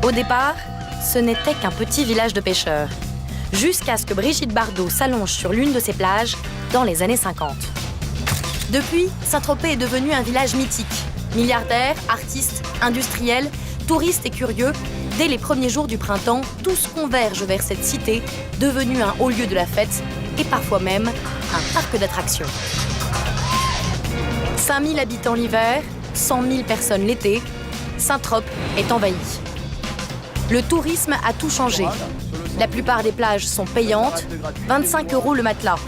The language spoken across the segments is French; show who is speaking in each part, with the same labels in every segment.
Speaker 1: Au départ, ce n'était qu'un petit village de pêcheurs, jusqu'à ce que Brigitte Bardot s'allonge sur l'une de ses plages dans les années 50. Depuis, Saint-Tropez est devenu un village mythique. Milliardaires, artistes, industriels, touristes et curieux, dès les premiers jours du printemps, tous convergent vers cette cité, devenue un haut lieu de la fête et parfois même un parc d'attractions. 5000 habitants l'hiver, 100 000 personnes l'été, Saint-Tropez est envahi. Le tourisme a tout changé. La plupart des plages sont payantes, 25 € le matelas.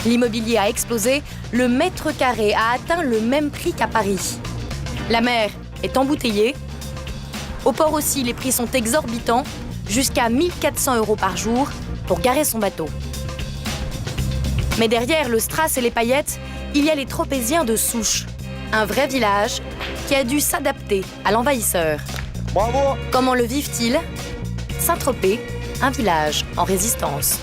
Speaker 1: L'immobilier a explosé, le mètre carré a atteint le même prix qu'à Paris. La mer est embouteillée. Au port aussi, les prix sont exorbitants, jusqu'à 1 400 € par jour pour garer son bateau. Mais derrière le strass et les paillettes, il y a les Tropéziens de souche. Un vrai village qui a dû s'adapter à l'envahisseur.
Speaker 2: Bravo!
Speaker 1: Comment le vivent-ils? Saint-Tropez, un village en résistance.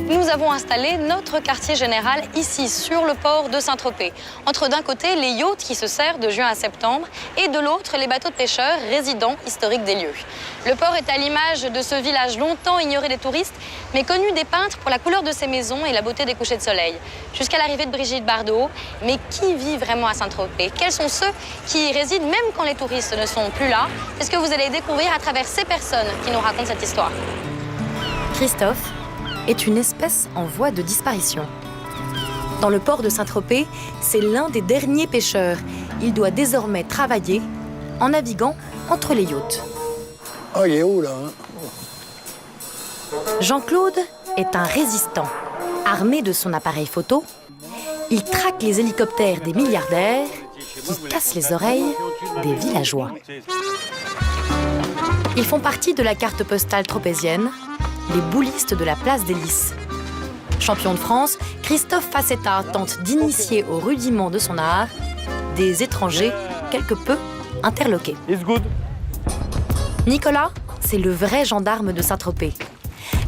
Speaker 3: Nous avons installé notre quartier général ici, sur le port de Saint-Tropez. Entre d'un côté, les yachts qui se servent de juin à septembre et de l'autre, les bateaux de pêcheurs résidents historiques des lieux. Le port est à l'image de ce village longtemps ignoré des touristes, mais connu des peintres pour la couleur de ses maisons et la beauté des couchers de soleil. Jusqu'à l'arrivée de Brigitte Bardot. Mais qui vit vraiment à Saint-Tropez? Quels sont ceux qui y résident même quand les touristes ne sont plus là? C'est ce que vous allez découvrir à travers ces personnes qui nous racontent cette histoire.
Speaker 1: Christophe est une espèce en voie de disparition. Dans le port de Saint-Tropez, c'est l'un des derniers pêcheurs. Il doit désormais travailler en naviguant entre les yachts.
Speaker 2: Ah, il est où, là?
Speaker 1: Jean-Claude est un résistant. Armé de son appareil photo, il traque les hélicoptères des milliardaires qui cassent les oreilles des villageois. Ils font partie de la carte postale tropézienne, les boulistes de la place des Lys. Champion de France, Christophe Facetta tente d'initier au rudiment de son art des étrangers quelque peu interloqués.
Speaker 2: It's good.
Speaker 1: Nicolas, c'est le vrai gendarme de Saint-Tropez.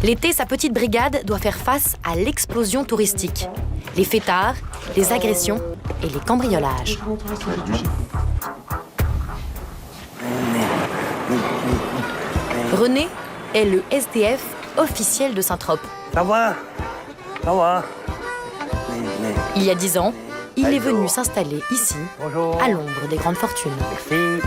Speaker 1: L'été, sa petite brigade doit faire face à l'explosion touristique, les fêtards, les agressions et les cambriolages. René est le SDF officiel de Saint-Tropez.
Speaker 2: Ça va? Ça va?
Speaker 1: Il y a 10 ans, il est venu s'installer ici,
Speaker 2: Bonjour.
Speaker 1: à l'ombre des grandes fortunes.
Speaker 2: Merci.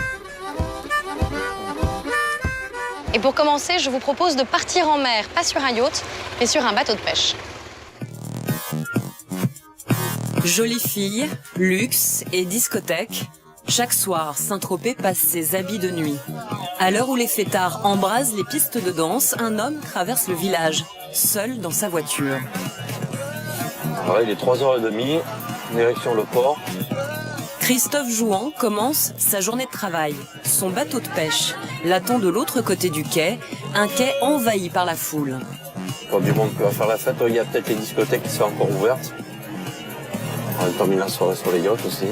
Speaker 3: Et pour commencer, je vous propose de partir en mer, pas sur un yacht, mais sur un bateau de pêche.
Speaker 4: Jolie fille, luxe et discothèque. Chaque soir, Saint-Tropez passe ses habits de nuit. À l'heure où les fêtards embrasent les pistes de danse, un homme traverse le village, seul dans sa voiture.
Speaker 5: Alors, il est 3h30, direction le port.
Speaker 4: Christophe Jouan commence sa journée de travail. Son bateau de pêche l'attend de l'autre côté du quai, un quai envahi par la foule.
Speaker 5: Pas du monde qui va faire la fête, il y a peut-être les discothèques qui sont encore ouvertes. On a terminé la soirée sur les yachts aussi.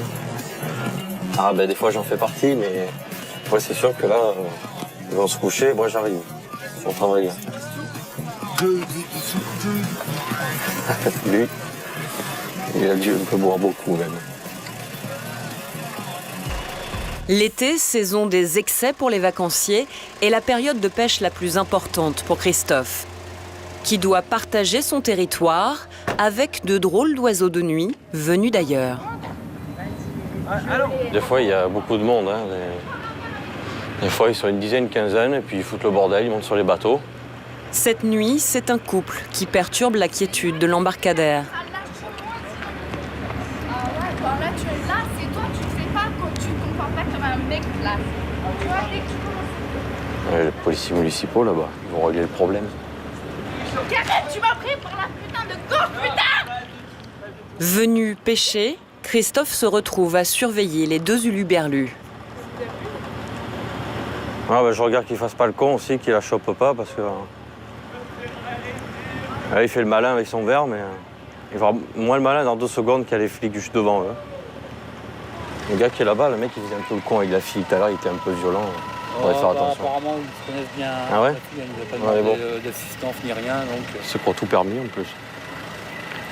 Speaker 5: Ah ben des fois j'en fais partie, mais ouais, c'est sûr que là, ils vont se coucher, moi j'arrive. On travaille. Lui, il a dû un peu boire beaucoup même.
Speaker 4: L'été, saison des excès pour les vacanciers, est la période de pêche la plus importante pour Christophe, qui doit partager son territoire avec de drôles d'oiseaux de nuit venus d'ailleurs.
Speaker 5: Des fois il y a beaucoup de monde. Hein. Des fois ils sont une dizaine, quinzaine, et puis ils foutent le bordel, ils montent sur les bateaux.
Speaker 4: Cette nuit, c'est un couple qui perturbe la quiétude de l'embarcadère.
Speaker 6: Là, tu es là, c'est toi, tu fais pas quand tu comprends pas comme un mec là. Tu vois, dès que tu commences.
Speaker 5: Les policiers municipaux là-bas, ils vont régler le problème.
Speaker 6: Arrête, tu m'as pris pour la putain de con, putain!
Speaker 4: Venu pêcher, Christophe se retrouve à surveiller les deux huluberlus.
Speaker 5: Ah bah, je regarde qu'il fasse pas le con aussi, qu'il la chope pas, parce que... Là, il fait le malin avec son verre, mais il va moins le malin dans 2 secondes qu'il y a les flics juste devant eux. Le gars qui est là-bas, le mec, il faisait un peu le con avec la fille. Tout à l'heure, il était un peu violent. On va faire attention.
Speaker 7: Apparemment, ils se connaissent bien.
Speaker 5: Ah ouais?
Speaker 7: La fille, elle ne va pas demander d'assistance ni rien. Donc...
Speaker 5: C'est pour tout permis en plus.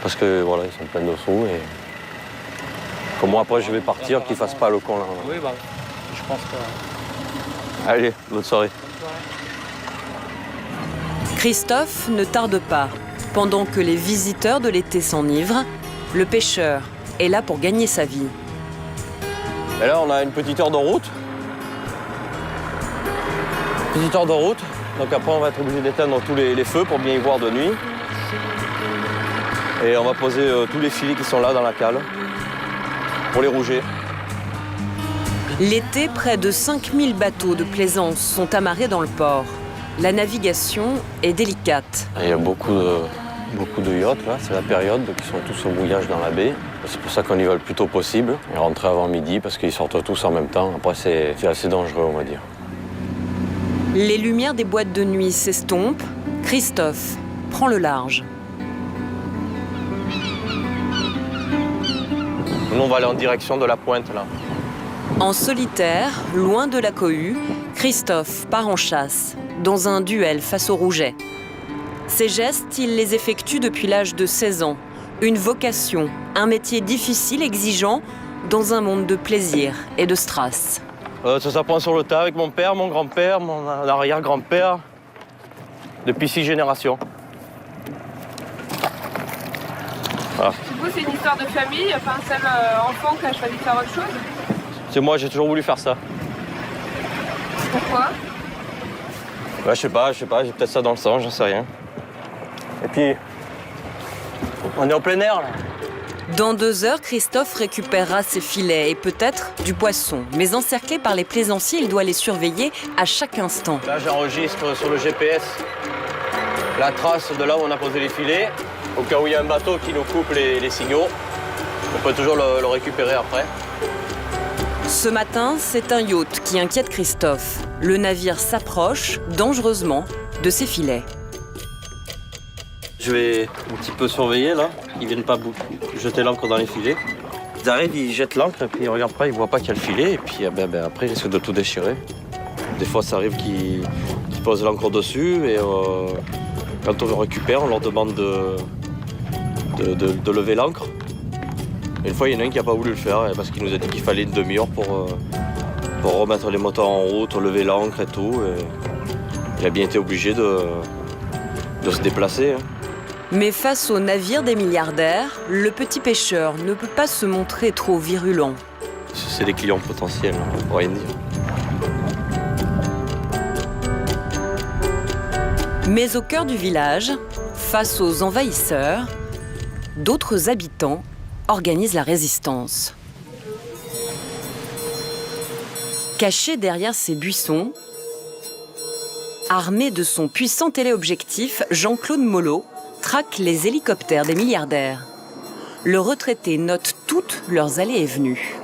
Speaker 5: Parce que voilà, ils sont pleins de sous et. Comme moi après je vais partir, qu'ils fassent pas le con là.
Speaker 7: Oui, bah, je pense que.
Speaker 5: Allez, bonne soirée.
Speaker 4: Christophe ne tarde pas. Pendant que les visiteurs de l'été s'enivrent, le pêcheur est là pour gagner sa vie.
Speaker 5: Et là, on a une petite heure de route. Petite heure de route. Donc après, on va être obligé d'éteindre tous les feux pour bien y voir de nuit. Et on va poser tous les filets qui sont là dans la cale pour les rouger.
Speaker 4: L'été, près de 5000 bateaux de plaisance sont amarrés dans le port. La navigation est délicate.
Speaker 5: Il y a beaucoup de yachts, là, c'est la période, donc ils sont tous au mouillage dans la baie. C'est pour ça qu'on y va le plus tôt possible et rentrer avant midi parce qu'ils sortent tous en même temps. Après, c'est assez dangereux, on va dire.
Speaker 4: Les lumières des boîtes de nuit s'estompent. Christophe prend le large.
Speaker 5: Nous, on va aller en direction de la pointe, là.
Speaker 4: En solitaire, loin de la cohue, Christophe part en chasse, dans un duel face au rouget. Ces gestes, il les effectue depuis l'âge de 16 ans. Une vocation, un métier difficile, exigeant, dans un monde de plaisir et de strass.
Speaker 5: Ça s'apprend sur le tas avec mon père, mon grand-père, mon arrière-grand-père, depuis 6 générations. Voilà.
Speaker 6: Du coup, c'est une histoire de famille, pas un seul enfant qui a choisi de faire autre chose.
Speaker 5: C'est moi, j'ai toujours voulu faire ça.
Speaker 6: Pourquoi?
Speaker 5: Ouais, je sais pas, j'ai peut-être ça dans le sang, j'en sais rien. Et puis, on est en plein air, là.
Speaker 4: Dans 2 heures, Christophe récupérera ses filets et peut-être du poisson. Mais encerclé par les plaisanciers, il doit les surveiller à chaque instant.
Speaker 5: Là, j'enregistre sur le GPS la trace de là où on a posé les filets. Au cas où il y a un bateau qui nous coupe les signaux, on peut toujours le récupérer après.
Speaker 4: Ce matin, c'est un yacht qui inquiète Christophe. Le navire s'approche dangereusement de ses filets.
Speaker 5: Je vais un petit peu surveiller là, ils viennent pas jeter l'ancre dans les filets. Ils arrivent, ils jettent l'ancre et puis ils regardent pas, ils voient pas qu'il y a le filet et puis après ils risquent de tout déchirer. Des fois ça arrive qu'ils posent l'ancre dessus et quand on le récupère, on leur demande de lever l'ancre. Une fois, il y en a un qui n'a pas voulu le faire parce qu'il nous a dit qu'il fallait une demi-heure pour remettre les moteurs en route, lever l'ancre et tout. Et il a bien été obligé de se déplacer.
Speaker 4: Mais face au navire des milliardaires, le petit pêcheur ne peut pas se montrer trop virulent.
Speaker 5: C'est des clients potentiels, on va rien dire.
Speaker 4: Mais au cœur du village, face aux envahisseurs, d'autres habitants organisent la résistance. Caché derrière ces buissons, armé de son puissant téléobjectif, Jean-Claude Molot traque les hélicoptères des milliardaires. Le retraité note toutes leurs allées et venues.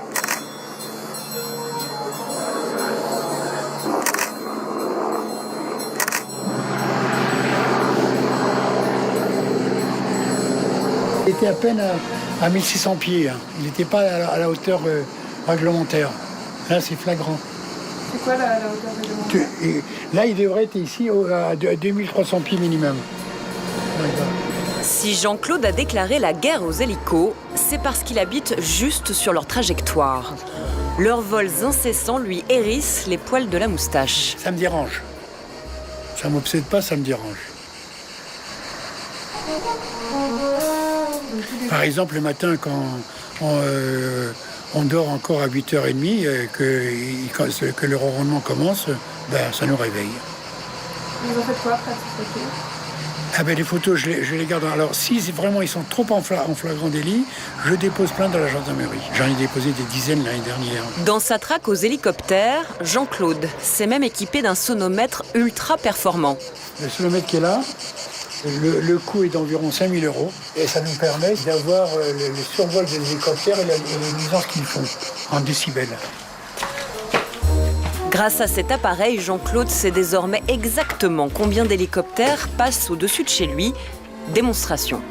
Speaker 2: Il était à peine à 1600 pieds. Hein. Il n'était pas à la hauteur réglementaire. Là, c'est flagrant.
Speaker 6: C'est quoi la hauteur réglementaire?
Speaker 2: Là, il devrait être ici à 2300 pieds minimum.
Speaker 4: Si Jean-Claude a déclaré la guerre aux hélicos, c'est parce qu'il habite juste sur leur trajectoire. Leurs vols incessants lui hérissent les poils de la moustache.
Speaker 2: Ça me dérange. Ça ne m'obsède pas, ça me dérange. Par exemple, le matin, quand on dort encore à 8h30, que le ronronnement commence, ça nous réveille.
Speaker 6: Vous en faites quoi après ces photos?
Speaker 2: Les photos, je les garde. Alors, si vraiment ils sont trop en flagrant délit, je dépose plainte dans la gendarmerie. J'en ai déposé des dizaines l'année dernière.
Speaker 4: Dans sa traque aux hélicoptères, Jean-Claude s'est même équipé d'un sonomètre ultra performant.
Speaker 2: Le sonomètre qui est là, le coût est d'environ 5000 €. Et ça nous permet d'avoir le survol des hélicoptères et les nuisances qu'ils font en décibels.
Speaker 4: Grâce à cet appareil, Jean-Claude sait désormais exactement combien d'hélicoptères passent au-dessus de chez lui. Démonstration.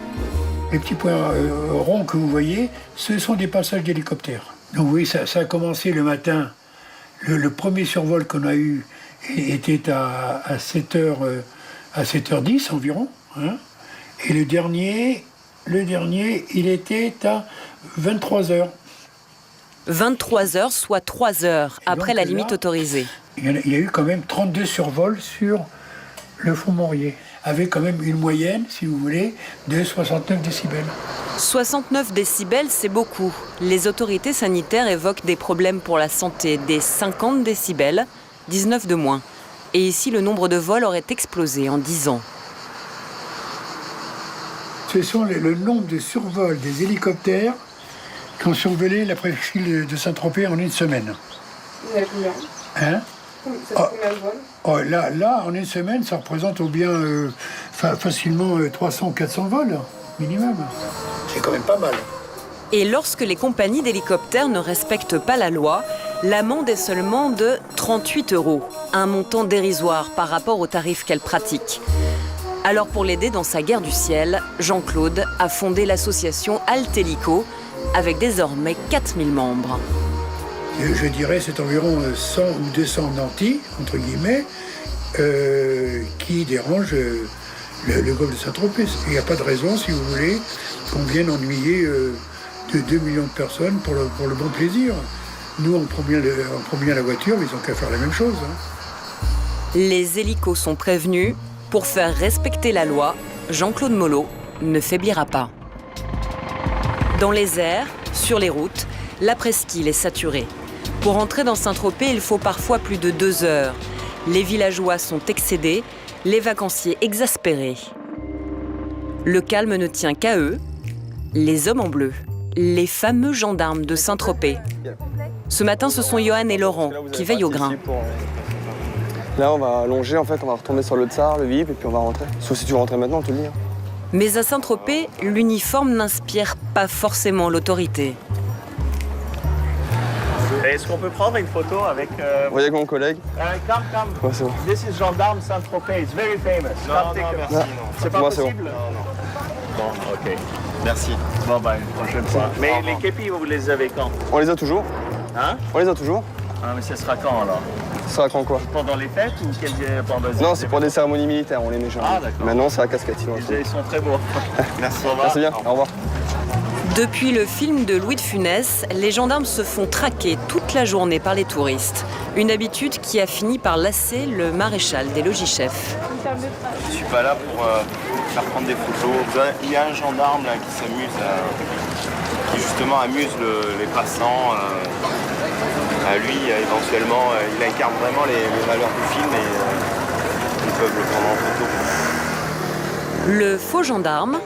Speaker 2: Les petits points ronds que vous voyez, ce sont des passages d'hélicoptères. Donc oui, ça a commencé le matin. Le premier survol qu'on a eu était à 7h10 environ. Hein. Et le dernier, il était à 23h.
Speaker 4: 23h, soit 3 heures après la limite autorisée.
Speaker 2: Il y a eu quand même 32 survols sur le Front Maurier, avec quand même une moyenne, si vous voulez, de 69 décibels.
Speaker 4: 69 décibels, c'est beaucoup. Les autorités sanitaires évoquent des problèmes pour la santé, des 50 décibels, 19 de moins. Et ici, le nombre de vols aurait explosé en 10 ans.
Speaker 2: Ce sont le nombre de survols des hélicoptères qui ont survolé la presqu'île de Saint-Tropez en une semaine.
Speaker 8: Vous avez combien?
Speaker 2: Hein?
Speaker 8: Ça fait combien de vols?
Speaker 2: Là, en une semaine, ça représente au bien facilement 300 ou 400 vols minimum. C'est quand même pas mal.
Speaker 4: Et lorsque les compagnies d'hélicoptères ne respectent pas la loi, l'amende est seulement de 38 €, un montant dérisoire par rapport aux tarifs qu'elles pratiquent. Alors pour l'aider dans sa guerre du ciel, Jean-Claude a fondé l'association Altélico, avec désormais 4000 membres.
Speaker 2: Je dirais c'est environ 100 ou 200 nantis, entre guillemets, qui dérangent le golfe de Saint-Tropez. Il n'y a pas de raison, si vous voulez, qu'on vienne ennuyer 2 millions de personnes pour le bon plaisir. Nous, on prend bien la voiture, mais ils n'ont qu'à faire la même chose. Hein.
Speaker 4: Les hélicos sont prévenus. Pour faire respecter la loi, Jean-Claude Molot ne faiblira pas. Dans les airs, sur les routes, la presqu'île est saturée. Pour entrer dans Saint-Tropez, il faut parfois plus de 2 heures. Les villageois sont excédés, les vacanciers exaspérés. Le calme ne tient qu'à eux, les hommes en bleu, les fameux gendarmes de Saint-Tropez. Ce matin, ce sont Johan et Laurent qui veillent au grain.
Speaker 9: Là, on va longer, en fait, on va retomber sur le Tsar, le VIP, et puis on va rentrer. Sauf si tu veux rentrer maintenant, on te le dit.
Speaker 4: Mais à Saint-Tropez, l'uniforme n'inspire pas forcément l'autorité.
Speaker 10: Est-ce qu'on peut prendre une photo avec...
Speaker 9: Vous voyez avec mon collègue?
Speaker 10: Come.
Speaker 9: Ouais, c'est bon.
Speaker 10: This is gendarme Saint-Tropez, it's very famous. Non, merci, non. C'est pas possible? Non. Bon, ok. Merci. Bon, ben, une prochaine fois. Mais les képis, vous les avez quand?
Speaker 9: On les a toujours.
Speaker 10: Hein?
Speaker 9: On les a toujours.
Speaker 10: Ah, mais ce sera quand, alors?
Speaker 9: Ça sera quand quoi?
Speaker 10: Pendant les fêtes ou pendant les...
Speaker 9: Non, c'est pour des cérémonies militaires, on les met jamais.
Speaker 10: Ah, d'accord.
Speaker 9: Maintenant, c'est la casquette.
Speaker 10: Ils sont très beaux. Merci. Au revoir.
Speaker 9: Merci bien, au revoir.
Speaker 4: Depuis le film de Louis de Funès, les gendarmes se font traquer toute la journée par les touristes. Une habitude qui a fini par lasser le maréchal des logis-chefs.
Speaker 11: Je suis pas là pour faire prendre des photos. Il y a un gendarme là qui s'amuse, qui justement amuse les passants. Lui, éventuellement, il incarne vraiment les valeurs du film et ils peuvent le prendre en photo.
Speaker 4: Le faux gendarme,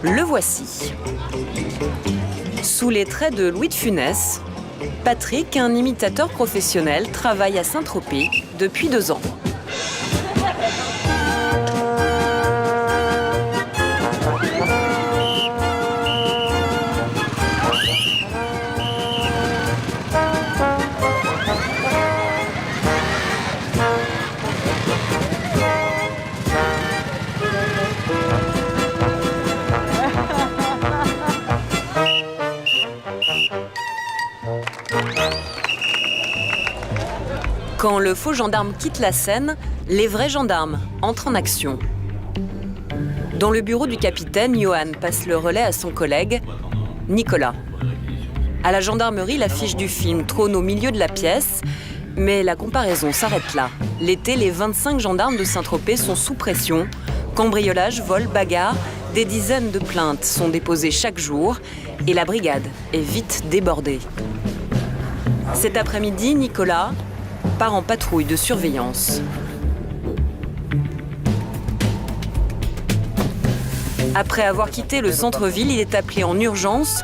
Speaker 4: le voici. Sous les traits de Louis de Funès, Patrick, un imitateur professionnel, travaille à Saint-Tropez depuis 2 ans. Quand le faux gendarme quitte la scène, les vrais gendarmes entrent en action. Dans le bureau du capitaine, Johan passe le relais à son collègue, Nicolas. À la gendarmerie, l'affiche du film trône au milieu de la pièce, mais la comparaison s'arrête là. L'été, les 25 gendarmes de Saint-Tropez sont sous pression. Cambriolage, vol, bagarre, des dizaines de plaintes sont déposées chaque jour et la brigade est vite débordée. Cet après-midi, Nicolas part en patrouille de surveillance. Après avoir quitté le centre-ville, il est appelé en urgence.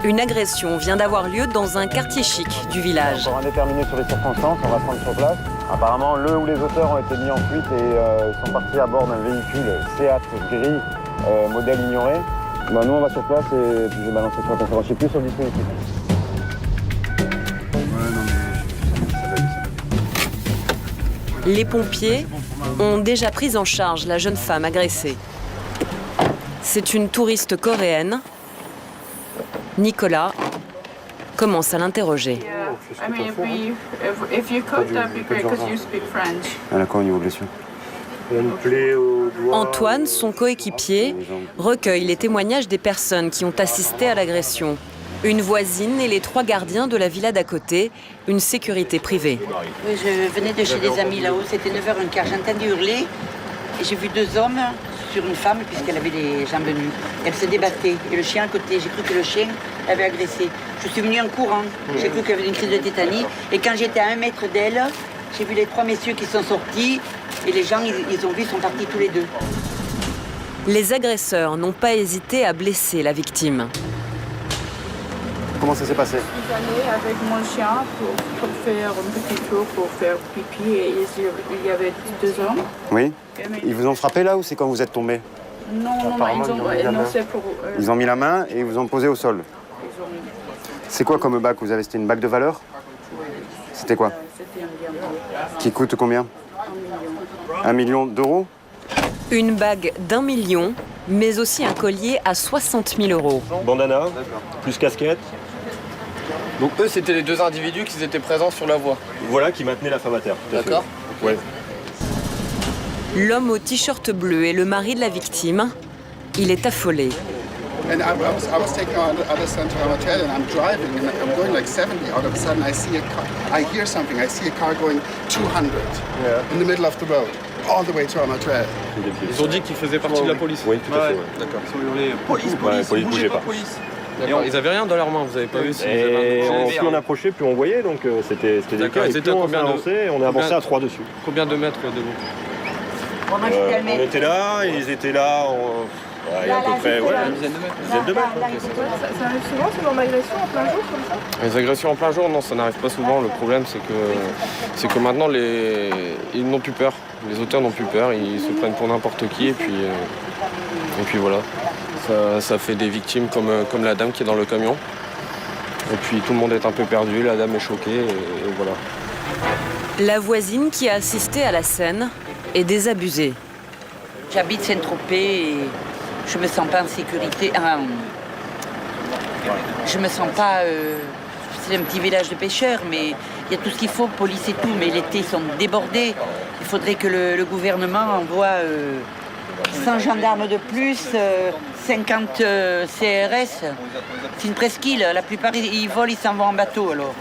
Speaker 4: Une agression vient d'avoir lieu dans un quartier chic du village.
Speaker 12: Pour indéterminer sur les circonstances, on va se rendre sur place. Apparemment, le ou les auteurs ont été mis en fuite et sont partis à bord d'un véhicule Seat gris, modèle ignoré. Nous, on va sur place et puis je vais balancer sur la conférence. Je sais plus sur le dispositif.
Speaker 4: Les pompiers ont déjà pris en charge la jeune femme agressée. C'est une touriste coréenne. Nicolas commence à l'interroger.
Speaker 12: D'accord, au niveau blessure.
Speaker 4: Antoine, son coéquipier, recueille les témoignages des personnes qui ont assisté à l'agression. Une voisine et les 3 gardiens de la villa d'à côté, une sécurité privée.
Speaker 13: Oui, je venais de chez des amis là-haut, c'était 9h15, j'ai entendu hurler et j'ai vu 2 hommes sur une femme puisqu'elle avait les jambes nues. Elle se débattait et le chien à côté, j'ai cru que le chien l'avait agressée. Je suis venue en courant, j'ai cru qu'elle avait une crise de tétanie et quand j'étais à 1 mètre d'elle, j'ai vu les 3 messieurs qui sont sortis et les gens, ils ont vu, ils sont partis tous les 2.
Speaker 4: Les agresseurs n'ont pas hésité à blesser la victime.
Speaker 12: Comment ça s'est passé?
Speaker 6: J'allais avec mon chien pour faire un petit tour, pour faire pipi et il y avait 2 hommes.
Speaker 12: Oui. Ils vous ont frappé là ou c'est quand vous êtes tombé?
Speaker 6: Non,
Speaker 12: ils ont mis la main et ils vous ont posé au sol. C'est quoi comme bague vous avez? C'était une bague de valeur? C'était quoi?
Speaker 6: C'était un diamant.
Speaker 12: Qui coûte combien? 1 million d'euros?
Speaker 4: Une bague d'1 million, mais aussi un collier à 60 000 euros.
Speaker 10: Bandana, plus casquette.
Speaker 9: Donc eux, c'était les 2 individus qui étaient présents sur la voie.
Speaker 10: Voilà, qui maintenaient la femme à terre.
Speaker 9: D'accord.
Speaker 10: Ouais.
Speaker 4: L'homme au t-shirt bleu est le mari de la victime. Il est affolé.
Speaker 14: And I was taking out of Central Hotel and I'm driving and I'm going like 70. All of a sudden I see a car, I hear something. I see a car going 200 in the middle of the road, all the way to Amateur.
Speaker 9: Ils ont dit qu'ils faisaient partie de la police.
Speaker 10: Oui, tout à fait. Ouais.
Speaker 9: D'accord. Ils ont hurlé police, bougez pas, police. Ils avaient rien dans leurs mains, vous avez pas vu si
Speaker 10: plus on approchait, plus on voyait, donc c'était des cas. Et plus on avançait, on a avancé à 3 dessus.
Speaker 9: Combien de mètres de vous?
Speaker 10: On était là, ils étaient là. Il y a à peu près une dizaine de mètres.
Speaker 6: Ça arrive souvent ce genre d'agression en plein jour comme ça?
Speaker 9: Les agressions en plein jour, non, ça n'arrive pas souvent. Le problème, c'est que maintenant, ils n'ont plus peur. Les auteurs n'ont plus peur, ils se prennent pour n'importe qui. Et puis voilà, ça fait des victimes comme la dame qui est dans le camion. Et puis tout le monde est un peu perdu, la dame est choquée, et voilà.
Speaker 4: La voisine qui a assisté à la scène est désabusée.
Speaker 13: J'habite Saint-Tropez et je me sens pas en sécurité. Je me sens pas. C'est un petit village de pêcheurs, mais il y a tout ce qu'il faut, police et tout. Mais l'été, ils sont débordés. Il faudrait que le gouvernement envoie 100 gendarmes de plus, 50 CRS. C'est une presqu'île. La plupart, ils volent, ils s'en vont en bateau alors.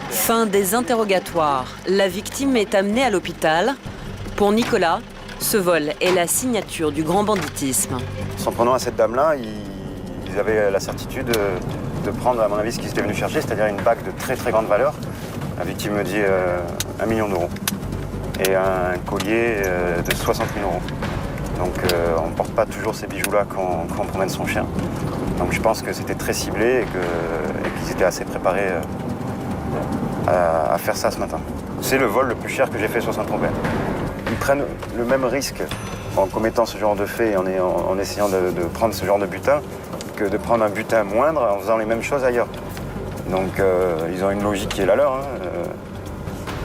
Speaker 4: Fin des interrogatoires. La victime est amenée à l'hôpital. Pour Nicolas, ce vol est la signature du grand banditisme.
Speaker 12: S'en prenant à cette dame-là, ils avaient la certitude de prendre, à mon avis, ce qu'ils étaient venus chercher, c'est-à-dire une bague de très très grande valeur. La victime me dit 1 million d'euros et un collier de 60 000 euros. Donc on ne porte pas toujours ces bijoux-là quand on promène son chien. Donc je pense que c'était très ciblé et qu'ils étaient assez préparés à faire ça ce matin. C'est le vol le plus cher que j'ai fait sur Saint-Tropez. Ils prennent le même risque en commettant ce genre de fait et en essayant de prendre ce genre de butin que de prendre un butin moindre en faisant les mêmes choses ailleurs. Donc ils ont une logique qui est la leur.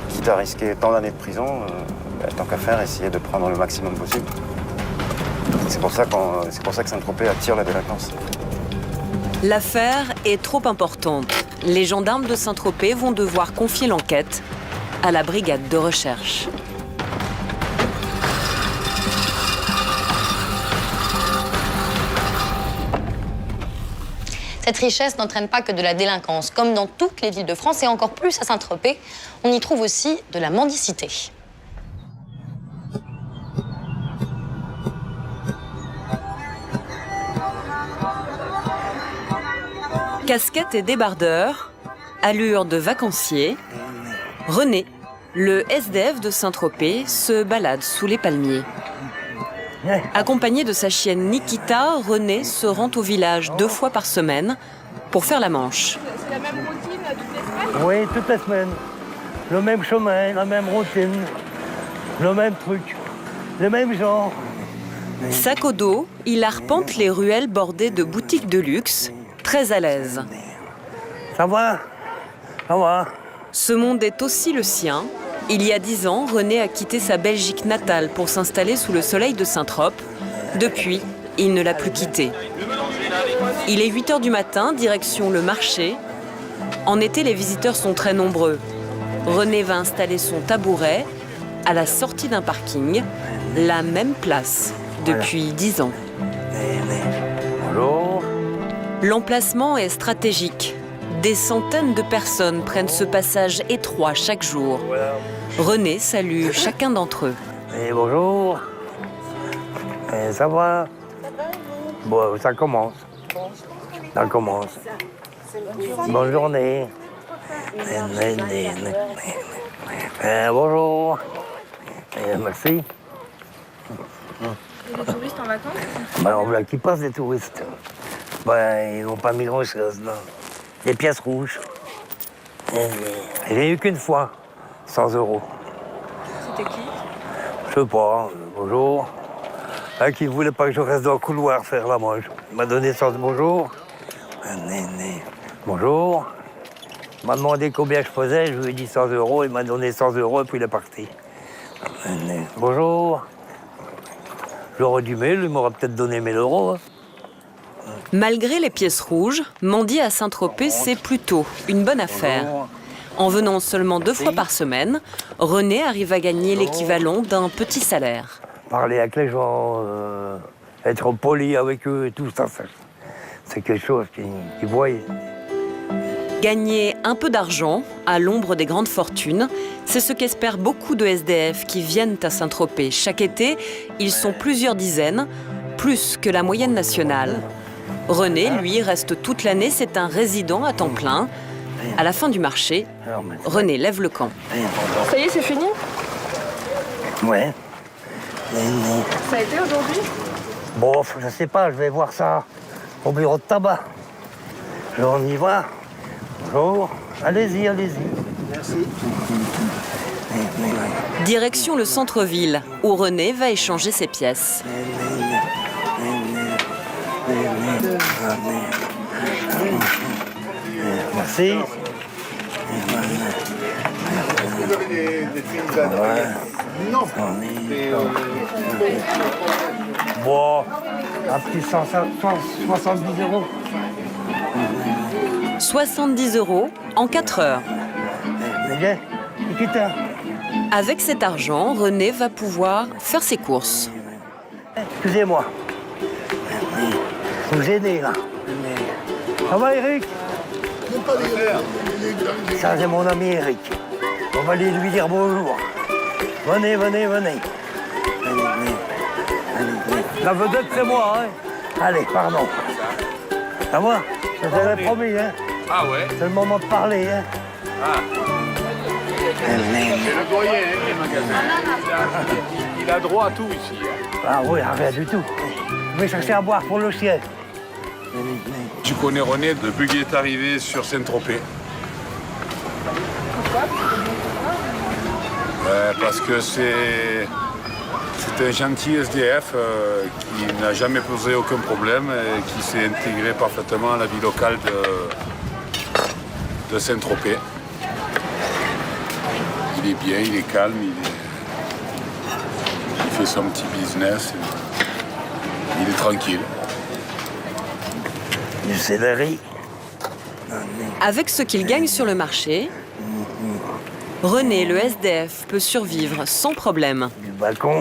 Speaker 12: Quitte à risquer tant d'années de prison, tant qu'à faire, essayer de prendre le maximum possible. C'est pour ça que Saint-Tropez attire la délinquance.
Speaker 4: L'affaire est trop importante. Les gendarmes de Saint-Tropez vont devoir confier l'enquête à la brigade de recherche.
Speaker 3: Cette richesse n'entraîne pas que de la délinquance. Comme dans toutes les villes de France et encore plus à Saint-Tropez, on y trouve aussi de la mendicité.
Speaker 4: Casquette et débardeur, allure de vacancier, René, le SDF de Saint-Tropez, se balade sous les palmiers. Accompagné de sa chienne Nikita, René se rend au village 2 fois par semaine pour faire la manche.
Speaker 6: C'est la même routine toutes les semaines?
Speaker 15: Oui, toutes les semaines. Le même chemin, la même routine, le même truc, le même genre.
Speaker 4: Sac au dos, il arpente les ruelles bordées de boutiques de luxe, très à l'aise.
Speaker 15: Ça va, ça va.
Speaker 4: Ce monde est aussi le sien. Il y a 10 ans, René a quitté sa Belgique natale pour s'installer sous le soleil de Saint-Trope. Depuis, il ne l'a plus quitté. Il est 8h du matin, direction le marché. En été, les visiteurs sont très nombreux. René va installer son tabouret à la sortie d'un parking, la même place depuis 10 ans.
Speaker 15: Bonjour.
Speaker 4: L'emplacement est stratégique. Des centaines de personnes prennent ce passage étroit chaque jour. René salue chacun d'entre eux.
Speaker 15: Et bonjour. Et ça va? Bon, ça commence. Ça commence. Bonne journée. Bonjour. Merci.
Speaker 6: Et les touristes en vacances?
Speaker 15: Ben, on voit qu'ils passent, les touristes. Ben, ils n'ont pas mis grand-chose, non. Des pièces rouges. J'ai eu qu'une fois, 100 €.
Speaker 6: C'était qui?
Speaker 15: Je sais pas, bonjour. Un qui ne voulait pas que je reste dans le couloir faire la manche. Il m'a donné 100 bonjour. Bonjour. Il m'a demandé combien je faisais, je lui ai dit 100 €, il m'a donné 100 € et puis il est parti. Bonjour. J'aurais dû 1000, il m'aurait peut-être donné 1000 €.
Speaker 4: Malgré les pièces rouges, mendier à Saint-Tropez, c'est plutôt une bonne affaire. En venant seulement 2 fois par semaine, René arrive à gagner l'équivalent d'un petit salaire.
Speaker 15: Parler avec les gens, être poli avec eux et tout ça, c'est quelque chose qu'ils voient.
Speaker 4: Gagner un peu d'argent à l'ombre des grandes fortunes, c'est ce qu'espèrent beaucoup de SDF qui viennent à Saint-Tropez. Chaque été, ils sont plusieurs dizaines, plus que la moyenne nationale. René, lui, reste toute l'année, c'est un résident à temps plein. À la fin du marché, René lève le camp.
Speaker 6: Ça y est, c'est fini?
Speaker 15: Ouais.
Speaker 6: Ça a été aujourd'hui?
Speaker 15: Bon, je sais pas, je vais voir ça au bureau de tabac. On y va. Bonjour. Allez-y, allez-y. Merci.
Speaker 4: Direction le centre-ville, où René va échanger ses pièces.
Speaker 15: Merci.
Speaker 10: Vous avez des films Non.
Speaker 15: Bon, un petit 70 €.
Speaker 4: 70 € en 4 heures. Avec cet argent, René va pouvoir faire ses courses.
Speaker 15: Excusez-moi. Vous me gênez, là. Ça va, Eric? Ça, c'est mon ami Eric. On va aller lui dire bonjour. Venez, venez, venez. La vedette, c'est moi, hein. Allez, pardon. Ça va? Je vous avais promis, hein.
Speaker 16: Ah ouais?
Speaker 15: C'est le moment de parler, hein.
Speaker 16: Ah. C'est le doyen, hein, du magasin. Il a droit à tout ici.
Speaker 15: Ah oui, rien du tout. Je vais chercher à boire pour le chien.
Speaker 16: Tu connais René depuis qu'il est arrivé sur Saint-Tropez. Parce que c'est un gentil SDF qui n'a jamais posé aucun problème et qui s'est intégré parfaitement à la vie locale de Saint-Tropez. Il est bien, il est calme, il fait son petit business, il est tranquille.
Speaker 15: Du céleri.
Speaker 4: Avec ce qu'il gagne sur le marché, René, le SDF, peut survivre sans problème.
Speaker 15: Du balcon,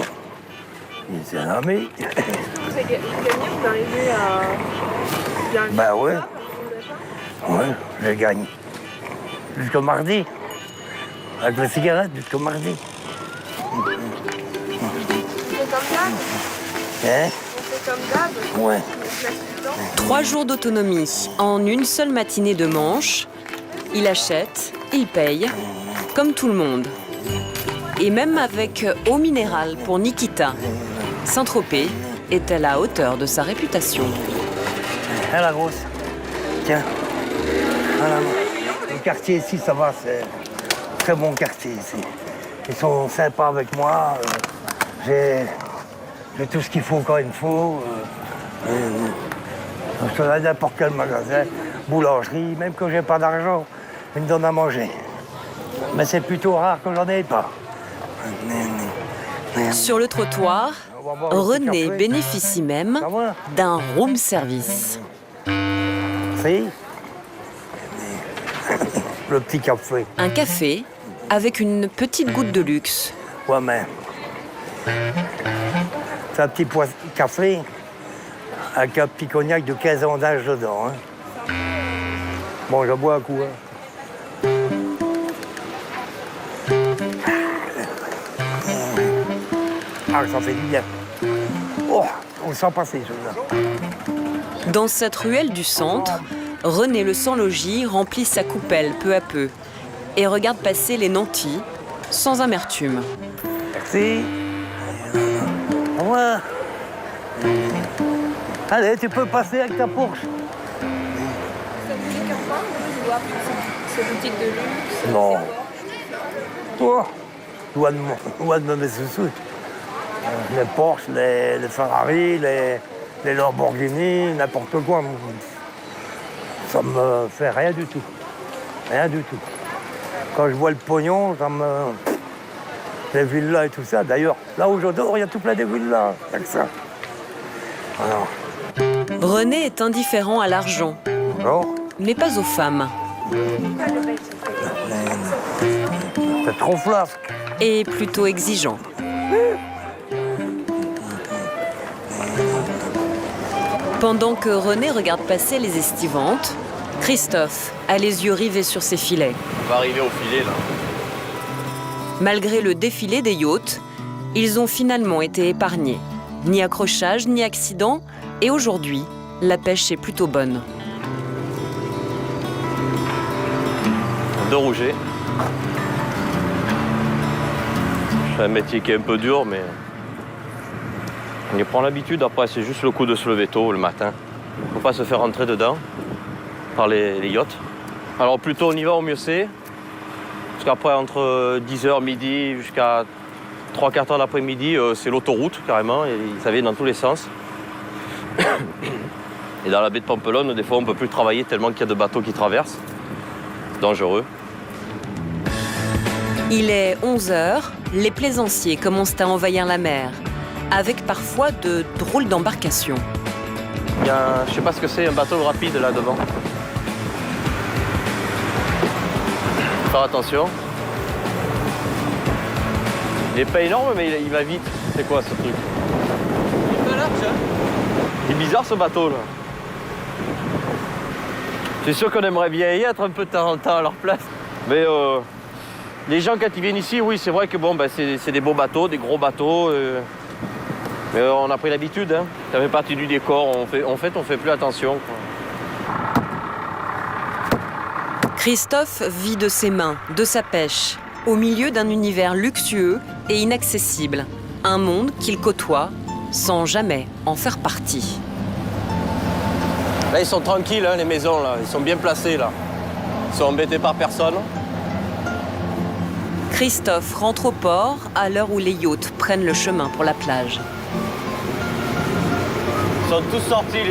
Speaker 15: du céramé.
Speaker 6: Vous avez gagné, vous arrivez à...
Speaker 15: Bah ouais. Ouais, je gagne. Jusqu'au mardi. Avec la cigarette, jusqu'au mardi.
Speaker 6: On fait comme d'hab?
Speaker 15: Hein?
Speaker 6: On fait comme d'hab?
Speaker 15: Ouais.
Speaker 4: 3 jours d'autonomie en une seule matinée de manche. Il achète, il paye, comme tout le monde. Et même avec eau minérale pour Nikita, Saint-Tropez est à la hauteur de sa réputation.
Speaker 15: Hein, la grosse? Tiens. Voilà. Le quartier ici, ça va, c'est un très bon quartier ici. Ils sont sympas avec moi. J'ai tout ce qu'il faut quand il me faut. Je suis à n'importe quel magasin, boulangerie, même quand j'ai pas d'argent, ils me donnent à manger. Mais c'est plutôt rare que j'en ai pas.
Speaker 4: Sur le trottoir, René bénéficie même d'un room service.
Speaker 15: Si? Le petit café.
Speaker 4: Un café avec une petite goutte de luxe.
Speaker 15: Ouais, mais... C'est un petit café avec un petit cognac de 15 ans d'âge dedans. Hein. Bon, je bois un coup. Hein. Ah, ça fait du bien. Oh, on sent passer, celui-là.
Speaker 4: Dans cette ruelle du centre, René le sans-logis remplit sa coupelle peu à peu et regarde passer les nantis sans amertume.
Speaker 15: Merci. Au revoir. Allez, tu peux passer avec ta Porsche.
Speaker 6: Ça vous dit qu'un point, je dois ces boutiques de luxe.
Speaker 15: Non. Toi, loin de me mettre sous. Les Porsche, les Ferrari, les Lamborghini, n'importe quoi. Ça me fait rien du tout. Rien du tout. Quand je vois le pognon, ça me... Les villas et tout ça. D'ailleurs, là où je dors, il y a tout plein de villas. Avec ça. Alors.
Speaker 4: René est indifférent à l'argent, mais pas aux femmes.
Speaker 15: C'est trop flasque.
Speaker 4: Et plutôt exigeant. Pendant que René regarde passer les estivantes, Christophe a les yeux rivés sur ses filets.
Speaker 5: On va arriver au filet, là.
Speaker 4: Malgré le défilé des yachts, ils ont finalement été épargnés. Ni accrochage, ni accident, et aujourd'hui, la pêche est plutôt bonne.
Speaker 5: De rouget. C'est un métier qui est un peu dur, mais on y prend l'habitude. Après, c'est juste le coup de se lever tôt le matin. Il ne faut pas se faire rentrer dedans par les yachts. Alors, plus tôt on y va, au mieux c'est. Parce qu'après, entre 10h, midi, jusqu'à 3-4 heures l'après-midi, c'est l'autoroute, carrément, et ça vient dans tous les sens. Et dans la baie de Pampelonne, des fois, on ne peut plus travailler tellement qu'il y a de bateaux qui traversent. C'est dangereux.
Speaker 4: Il est 11h, les plaisanciers commencent à envahir la mer, avec parfois de drôles d'embarcations.
Speaker 5: Il y a, je ne sais pas ce que c'est, un bateau rapide là devant. Faire attention. Il n'est pas énorme, mais il va vite. C'est quoi ce truc? Il est pas large, hein? Il est bizarre ce bateau là. C'est sûr qu'on aimerait bien y être un peu de temps en temps à leur place. Mais les gens, quand ils viennent ici, oui, c'est vrai que bon, ben, c'est des beaux bateaux, des gros bateaux. Mais on a pris l'habitude. Hein. Ça fait partie du décor. On fait plus attention. Quoi.
Speaker 4: Christophe vit de ses mains, de sa pêche, au milieu d'un univers luxueux et inaccessible. Un monde qu'il côtoie sans jamais en faire partie.
Speaker 5: Là, ils sont tranquilles, hein, les maisons, là. Ils sont bien placés, là. Ils sont embêtés par personne.
Speaker 4: Christophe rentre au port à l'heure où les yachts prennent le chemin pour la plage.
Speaker 5: Ils sont tous sortis,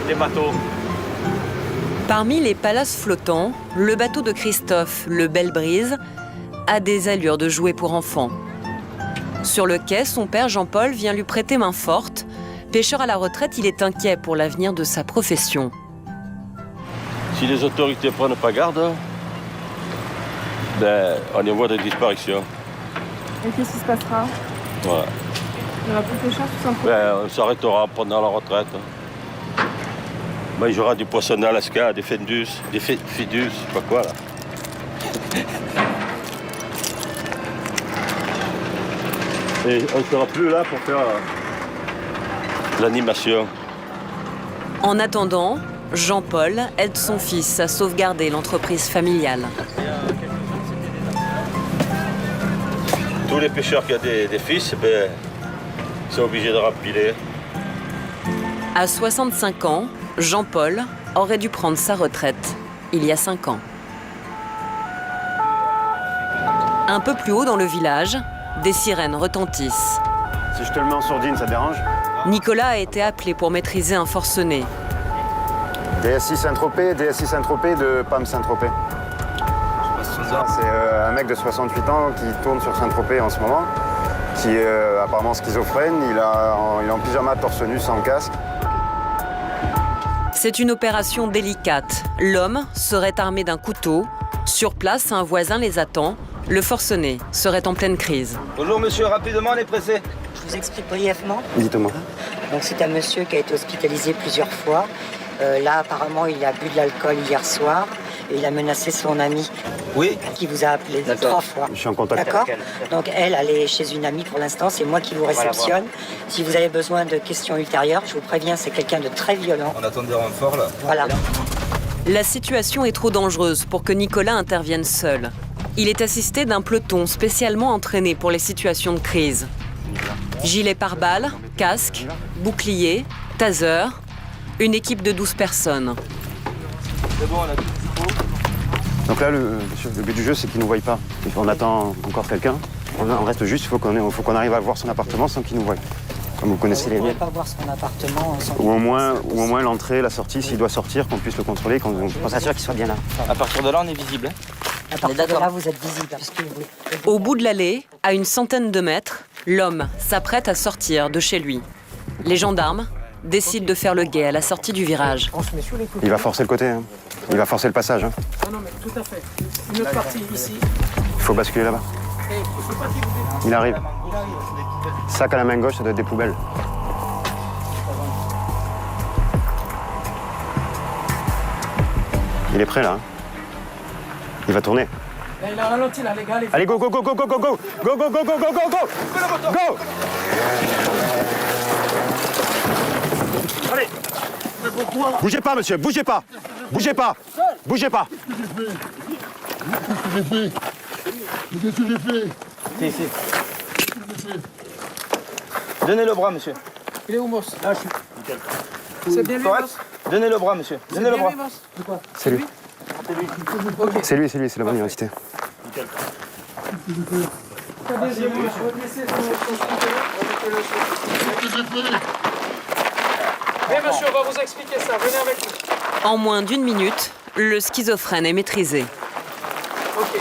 Speaker 5: les bateaux.
Speaker 4: Parmi les palaces flottants, le bateau de Christophe, le Belle Brise, a des allures de jouet pour enfants. Sur le quai, son père Jean-Paul vient lui prêter main forte. Pêcheur à la retraite, il est inquiet pour l'avenir de sa profession.
Speaker 17: Si les autorités ne prennent pas garde, ben, on y voit des disparitions.
Speaker 6: Et qu'est-ce qui se passera?
Speaker 17: Ouais.
Speaker 6: Il n'y aura plus de pêcheurs tout simplement?
Speaker 17: Ben, on s'arrêtera pendant la retraite. Ben, il y aura du poisson d'Alaska, des fendus, des fidus, je sais pas quoi là. Et on ne sera plus là pour faire l'animation.
Speaker 4: En attendant, Jean-Paul aide son fils à sauvegarder l'entreprise familiale.
Speaker 17: Tous les pêcheurs qui ont des fils, ben, sont obligés de rempiler.
Speaker 4: À 65 ans, Jean-Paul aurait dû prendre sa retraite il y a 5 ans. Un peu plus haut dans le village, des sirènes retentissent.
Speaker 12: Si je te le mets en sourdine, ça te dérange?
Speaker 4: Nicolas a été appelé pour maîtriser un forcené.
Speaker 12: DSI Saint-Tropez de PAM Saint-Tropez. C'est un mec de 68 ans qui tourne sur Saint-Tropez en ce moment, qui est apparemment schizophrène. Il est en pyjama torse nu sans casque.
Speaker 4: C'est une opération délicate. L'homme serait armé d'un couteau. Sur place, un voisin les attend. Le forcené serait en pleine crise.
Speaker 18: Bonjour monsieur, rapidement, on est pressé.
Speaker 19: Je vous explique brièvement.
Speaker 12: Dites-moi.
Speaker 19: Donc c'est un monsieur qui a été hospitalisé plusieurs fois. Là, apparemment, il a bu de l'alcool hier soir et il a menacé son amie.
Speaker 18: Oui.
Speaker 19: Qui vous a appelé 3 fois.
Speaker 12: Je suis en contact
Speaker 19: D'accord.
Speaker 12: avec elle.
Speaker 19: Donc elle est chez une amie pour l'instant. C'est moi qui vous réceptionne. Si vous avez besoin de questions ultérieures, je vous préviens, c'est quelqu'un de très violent.
Speaker 18: On attend des renforts là.
Speaker 19: Voilà.
Speaker 4: La situation est trop dangereuse pour que Nicolas intervienne seul. Il est assisté d'un peloton spécialement entraîné pour les situations de crise. Gilet pare-balles, casque, bouclier, taser, une équipe de 12 personnes.
Speaker 18: C'est bon, on a tout ce qu'il faut.
Speaker 12: Donc là, le but du jeu, c'est qu'il ne nous voie pas. On attend encore quelqu'un. On reste juste, il faut qu'on arrive à voir son appartement sans qu'il nous voie. Comme vous connaissez les
Speaker 19: On ne
Speaker 12: liens.
Speaker 19: peut pas voir son appartement.
Speaker 12: Ou au moins l'entrée, la sortie, s'il doit sortir, qu'on puisse le contrôler, qu'on s'assure qu'il soit bien là.
Speaker 18: À partir de là, on est visible.
Speaker 19: À partir de là, vous êtes visible.
Speaker 4: Au bout de l'allée, à une centaine de mètres, l'homme s'apprête à sortir de chez lui. Les gendarmes décident de faire le guet à la sortie du virage.
Speaker 12: Il va forcer le côté, hein. Il va forcer le passage. Hein.
Speaker 20: Non, mais tout à fait. Une autre partie ici.
Speaker 12: Il faut basculer là-bas. Il arrive. Sac à la main gauche, ça doit être des poubelles. Il est prêt là. Hein. Il va tourner.
Speaker 20: Là, il a ralenti là, les gars.
Speaker 12: Allez, go, go, go, go, go, go, go, go, go, go, go, go, go, go, go. Allez. Bougez pas, monsieur, bougez pas. Bougez pas. Bougez pas.
Speaker 14: Qu'est-ce que j'ai fait?
Speaker 18: Ici. Donnez le bras, monsieur.
Speaker 20: Il est où, Moss?
Speaker 18: Là, je suis.
Speaker 20: C'est bien lui, Moss?
Speaker 18: Donnez le bras, monsieur. Donnez le bras.
Speaker 12: C'est lui. C'est lui, c'est la bonne identité.
Speaker 20: Eh monsieur, on va vous expliquer ça. Venez avec nous.
Speaker 4: En moins d'1 minute, le schizophrène est maîtrisé.
Speaker 20: Ok.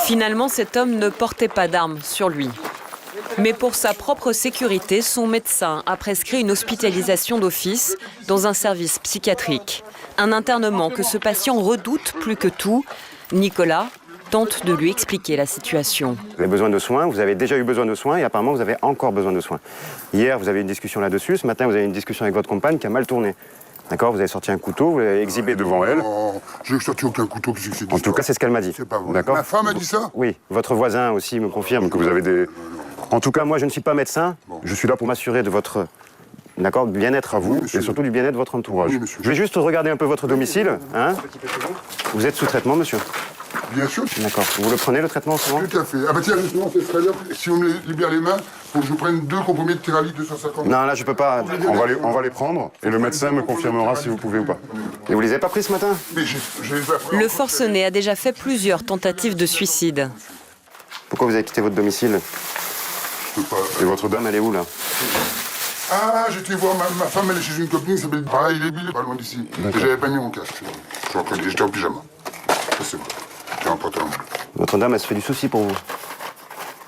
Speaker 4: Finalement, cet homme ne portait pas d'arme sur lui. Mais pour sa propre sécurité, son médecin a prescrit une hospitalisation d'office dans un service psychiatrique. Un internement que ce patient redoute plus que tout. Nicolas tente de lui expliquer la situation.
Speaker 12: Vous avez besoin de soins, vous avez déjà eu besoin de soins et apparemment vous avez encore besoin de soins. Hier, vous avez eu une discussion là-dessus, ce matin, vous avez eu une discussion avec votre compagne qui a mal tourné. D'accord, vous avez sorti un couteau, vous l'avez exhibé devant elle.
Speaker 14: Oh, j'ai sorti aucun couteau, qu'est-ce que c'est?
Speaker 12: En tout cas, c'est ce qu'elle m'a dit.
Speaker 14: C'est pas vrai.
Speaker 12: D'accord.
Speaker 14: Ma femme a dit ça?
Speaker 12: Oui, votre voisin aussi me confirme que vous avez des... En tout cas, moi, je ne suis pas médecin. Bon. Je suis là pour m'assurer de votre bien-être à vous et surtout du bien-être de votre entourage. Oui, je vais juste regarder un peu votre domicile. Hein. Vous êtes sous traitement, monsieur?
Speaker 14: Bien sûr.
Speaker 12: D'accord. Vous le prenez, le traitement, en ce moment?
Speaker 14: Tout à fait. Ah bah tiens, justement, c'est très bien. Si vous me libérez les mains, faut que je prenne 2 comprimés de Théralyte 250.
Speaker 12: Non, là, je peux pas.
Speaker 21: On va les prendre et le médecin me confirmera si vous pouvez ou pas.
Speaker 12: Et vous les avez pas pris ce matin?
Speaker 14: Mais
Speaker 4: le forcené a déjà fait plusieurs tentatives de suicide.
Speaker 12: Pourquoi vous avez quitté votre domicile?
Speaker 14: Je peux pas.
Speaker 12: Et votre dame, elle est où, là?
Speaker 14: Ah, j'étais voir ma femme, elle est chez une copine qui s'appelle... Ah, il est pas loin d'ici. J'avais pas mis mon casque. J'étais en pyjama. Ça, c'est vrai. J'étais en pantalon.
Speaker 12: Votre dame, elle se fait du souci pour vous.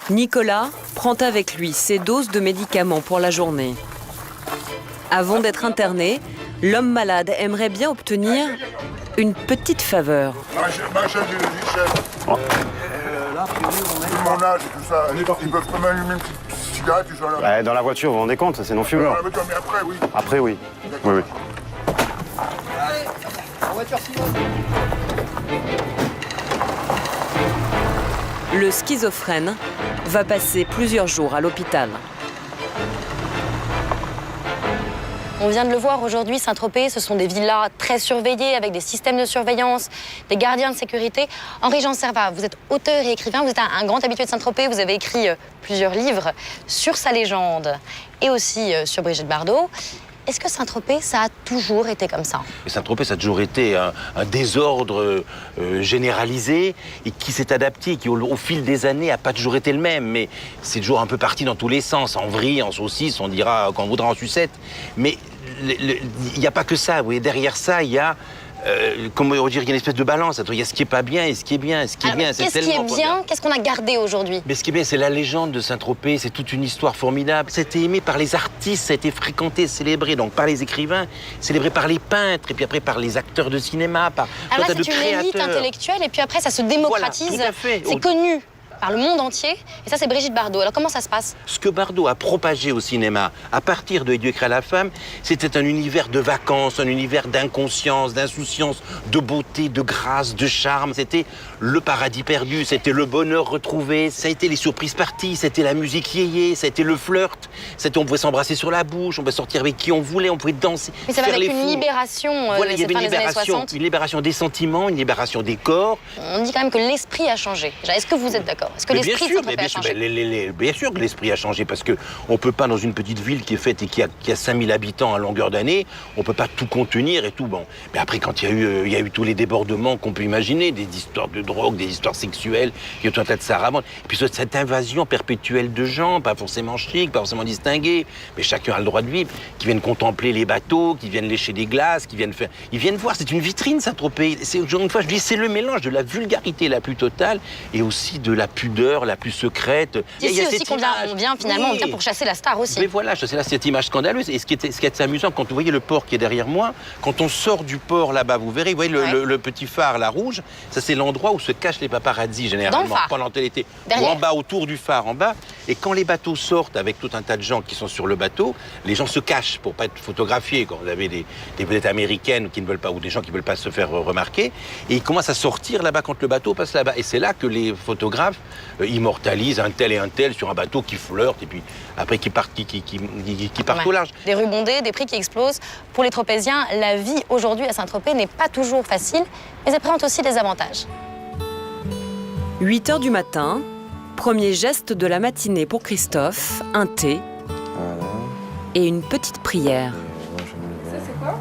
Speaker 4: Nicolas prend avec lui ses doses de médicaments pour la journée. Avant d'être interné, l'homme malade aimerait bien obtenir une petite faveur.
Speaker 14: Ma chef, j'ai dit, chef. Là, mon âge et tout ça, ils peuvent pas m'allumer une petite cigarette, ils sont là.
Speaker 12: Ouais, dans la voiture, vous vous rendez compte, c'est non fumeur.
Speaker 14: Mais après, oui.
Speaker 12: Après, oui. Oui, oui.
Speaker 20: Allez, en voiture, Simon.
Speaker 4: Le schizophrène va passer plusieurs jours à l'hôpital.
Speaker 3: On vient de le voir aujourd'hui, Saint-Tropez, ce sont des villas très surveillées avec des systèmes de surveillance, des gardiens de sécurité. Henri-Jean Servat, vous êtes auteur et écrivain, vous êtes un grand habitué de Saint-Tropez, vous avez écrit plusieurs livres sur sa légende et aussi sur Brigitte Bardot. Est-ce que Saint-Tropez, ça a toujours été comme ça?
Speaker 22: Saint-Tropez, ça a toujours été un désordre généralisé et qui s'est adapté, qui au fil des années n'a pas toujours été le même. Mais c'est toujours un peu parti dans tous les sens, en vrille, en saucisse, on dira quand on voudra en sucette. Mais il n'y a pas que ça. Vous voyez, derrière ça, il y a comment dire, il y a une espèce de balance. Il y a ce qui est pas bien et ce qui est bien. Ce qui est bien, c'est
Speaker 3: Qu'est-ce qui
Speaker 22: tellement
Speaker 3: est bien? Qu'est-ce qu'on a gardé aujourd'hui?
Speaker 22: Mais ce qui est bien, c'est la légende de Saint-Tropez. C'est toute une histoire formidable. C'était aimé par les artistes, ça a été fréquenté, célébré donc par les écrivains, célébré par les peintres et puis après par les acteurs de cinéma, par
Speaker 3: Alors là,
Speaker 22: de
Speaker 3: c'est une élite intellectuelle et puis après, ça se démocratise.
Speaker 22: Voilà, tout à fait.
Speaker 3: C'est connu par le monde entier. Et ça, c'est Brigitte Bardot. Alors comment ça se passe?
Speaker 22: Ce que Bardot a propagé au cinéma, à partir de Dieu crée la femme, c'était un univers de vacances, un univers d'inconscience, d'insouciance, de beauté, de grâce, de charme. C'était le paradis perdu, c'était le bonheur retrouvé, ça a été les surprises parties, c'était la musique yéyé, ça a été le flirt, c'était on pouvait s'embrasser sur la bouche, on pouvait sortir avec qui on voulait, on pouvait danser.
Speaker 3: Mais ça va
Speaker 22: faire
Speaker 3: avec
Speaker 22: les
Speaker 3: une
Speaker 22: fous.
Speaker 3: libération
Speaker 22: Voilà, il y avait
Speaker 3: une
Speaker 22: une libération des sentiments, une libération des corps.
Speaker 3: On dit quand même que l'esprit a changé. Est-ce que vous êtes d'accord? Est-ce que
Speaker 22: Mais
Speaker 3: l'esprit de Saint-Tropez a changé?
Speaker 22: Bien sûr que l'esprit a changé parce que on peut pas dans une petite ville qui est faite et qui a 5000 habitants à longueur d'année, on peut pas tout contenir et tout bon. Mais après quand il y a eu tous les débordements qu'on peut imaginer, des histoires de drogue, des histoires sexuelles, il y a tout un tas de sarabande. Et puis cette invasion perpétuelle de gens, pas forcément chics, pas forcément distingués, mais chacun a le droit de vivre, qui viennent contempler les bateaux, qui viennent lécher des glaces, ils viennent voir, c'est une vitrine Saint-Tropez. Une fois je dis c'est le mélange de la vulgarité la plus totale et aussi de la pudeur la plus secrète.
Speaker 3: Ici aussi qu'on vient finalement, on vient pour chasser la star aussi.
Speaker 22: Mais voilà, chasser là cette image scandaleuse. Et ce qui est amusant, quand vous voyez le port qui est derrière moi, quand on sort du port là-bas, vous verrez, vous voyez le petit phare, la rouge, ça c'est l'endroit où se cachent les paparazzis généralement pendant l'été. Ou en bas, autour du phare, en bas. Et quand les bateaux sortent avec tout un tas de gens qui sont sur le bateau, les gens se cachent pour pas être photographiés. Quand vous avez des vedettes américaines qui ne veulent pas, ou des gens qui ne veulent pas se faire remarquer, et ils commencent à sortir là-bas quand le bateau passe là-bas. Et c'est là que les photographes immortalisent un tel et un tel sur un bateau qui flirte et puis après qui partent au large.
Speaker 3: Des rues bondées, des prix qui explosent. Pour les Tropéziens, la vie aujourd'hui à Saint-Tropez n'est pas toujours facile, mais elle présente aussi des avantages.
Speaker 4: 8h du matin, premier geste de la matinée pour Christophe, un thé et une petite prière.
Speaker 8: Ça, c'est quoi?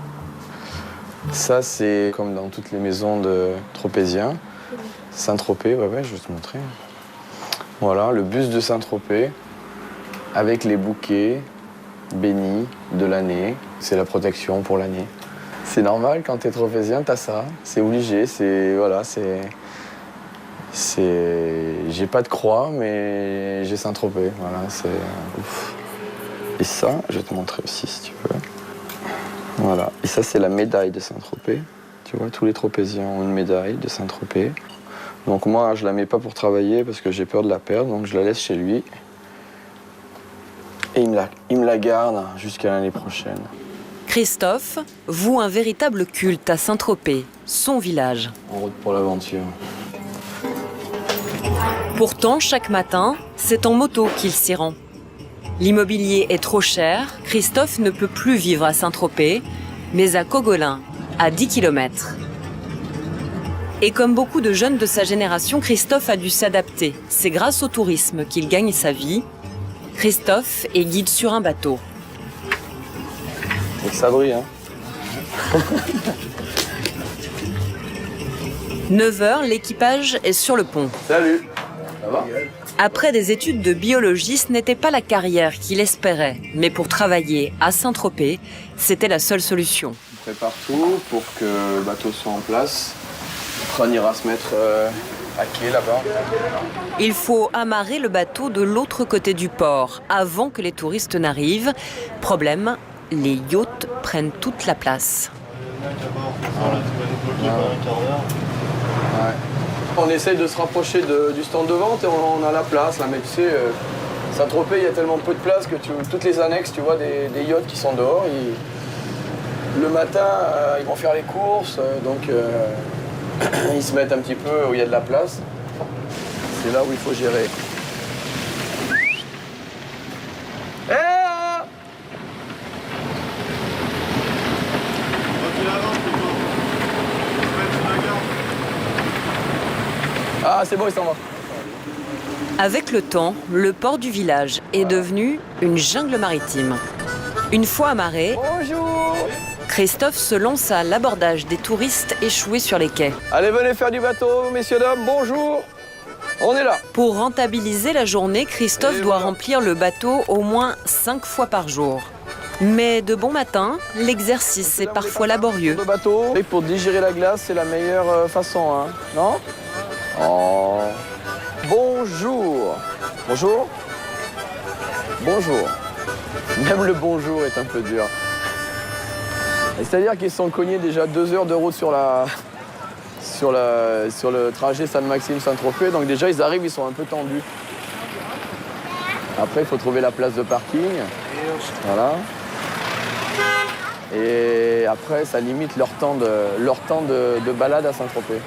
Speaker 1: Ça, c'est comme dans toutes les maisons de Tropéziens. Saint-Tropez, ouais, je vais te montrer. Voilà, le buste de Saint-Tropez, avec les bouquets bénis de l'année. C'est la protection pour l'année. C'est normal, quand t'es tropézien, t'as ça. C'est obligé, j'ai pas de croix, mais j'ai Saint-Tropez. Voilà, c'est ouf. Et ça, je vais te montrer aussi, si tu veux. Voilà, et ça, c'est la médaille de Saint-Tropez. Tu vois, tous les Tropéziens ont une médaille de Saint-Tropez. Donc moi, je la mets pas pour travailler parce que j'ai peur de la perdre, donc je la laisse chez lui. Et il me la garde jusqu'à l'année prochaine.
Speaker 4: Christophe voue un véritable culte à Saint-Tropez, son village.
Speaker 1: En route pour l'aventure.
Speaker 4: Pourtant, chaque matin, c'est en moto qu'il s'y rend. L'immobilier est trop cher, Christophe ne peut plus vivre à Saint-Tropez, mais à Cogolin, à 10 km. Et comme beaucoup de jeunes de sa génération, Christophe a dû s'adapter. C'est grâce au tourisme qu'il gagne sa vie. Christophe est guide sur un bateau.
Speaker 1: Et ça brille, hein.
Speaker 4: 9h, l'équipage est sur le pont.
Speaker 1: Salut. Ça va?
Speaker 4: Après des études de biologie, ce n'était pas la carrière qu'il espérait. Mais pour travailler à Saint-Tropez, c'était la seule solution.
Speaker 1: On prépare tout pour que le bateau soit en place. Après, on ira se mettre à quai là-bas.
Speaker 4: Il faut amarrer le bateau de l'autre côté du port avant que les touristes n'arrivent. Problème, les yachts prennent toute la place.
Speaker 1: Ouais. On essaye de se rapprocher du stand de vente et on a la place là, mais tu sais, Saint-Tropez, il y a tellement peu de place que toutes les annexes, tu vois, des yachts qui sont dehors, le matin, ils vont faire les courses, donc ils se mettent un petit peu où il y a de la place. C'est là où il faut gérer. Ah, c'est bon, il s'en va.
Speaker 4: Avec le temps, le port du village est devenu une jungle maritime. Une fois amarré,
Speaker 1: bonjour,
Speaker 4: Christophe se lance à l'abordage des touristes échoués sur les quais.
Speaker 1: Allez, venez faire du bateau, messieurs, dames, bonjour. On est là.
Speaker 4: Pour rentabiliser la journée, Christophe doit remplir le bateau au moins 5 fois par jour. Mais de bon matin, l'exercice est parfois laborieux.
Speaker 1: Le bateau, et pour digérer la glace, c'est la meilleure façon, hein, non? Oh. Bonjour. Bonjour. Bonjour. Même le bonjour est un peu dur. C'est-à-dire qu'ils sont cognés déjà 2 heures de route sur le trajet Sainte-Maxime-Saint-Tropez. Donc déjà, ils arrivent, ils sont un peu tendus. Après, il faut trouver la place de parking. Voilà. Et après, ça limite leur temps de balade à Saint-Tropez.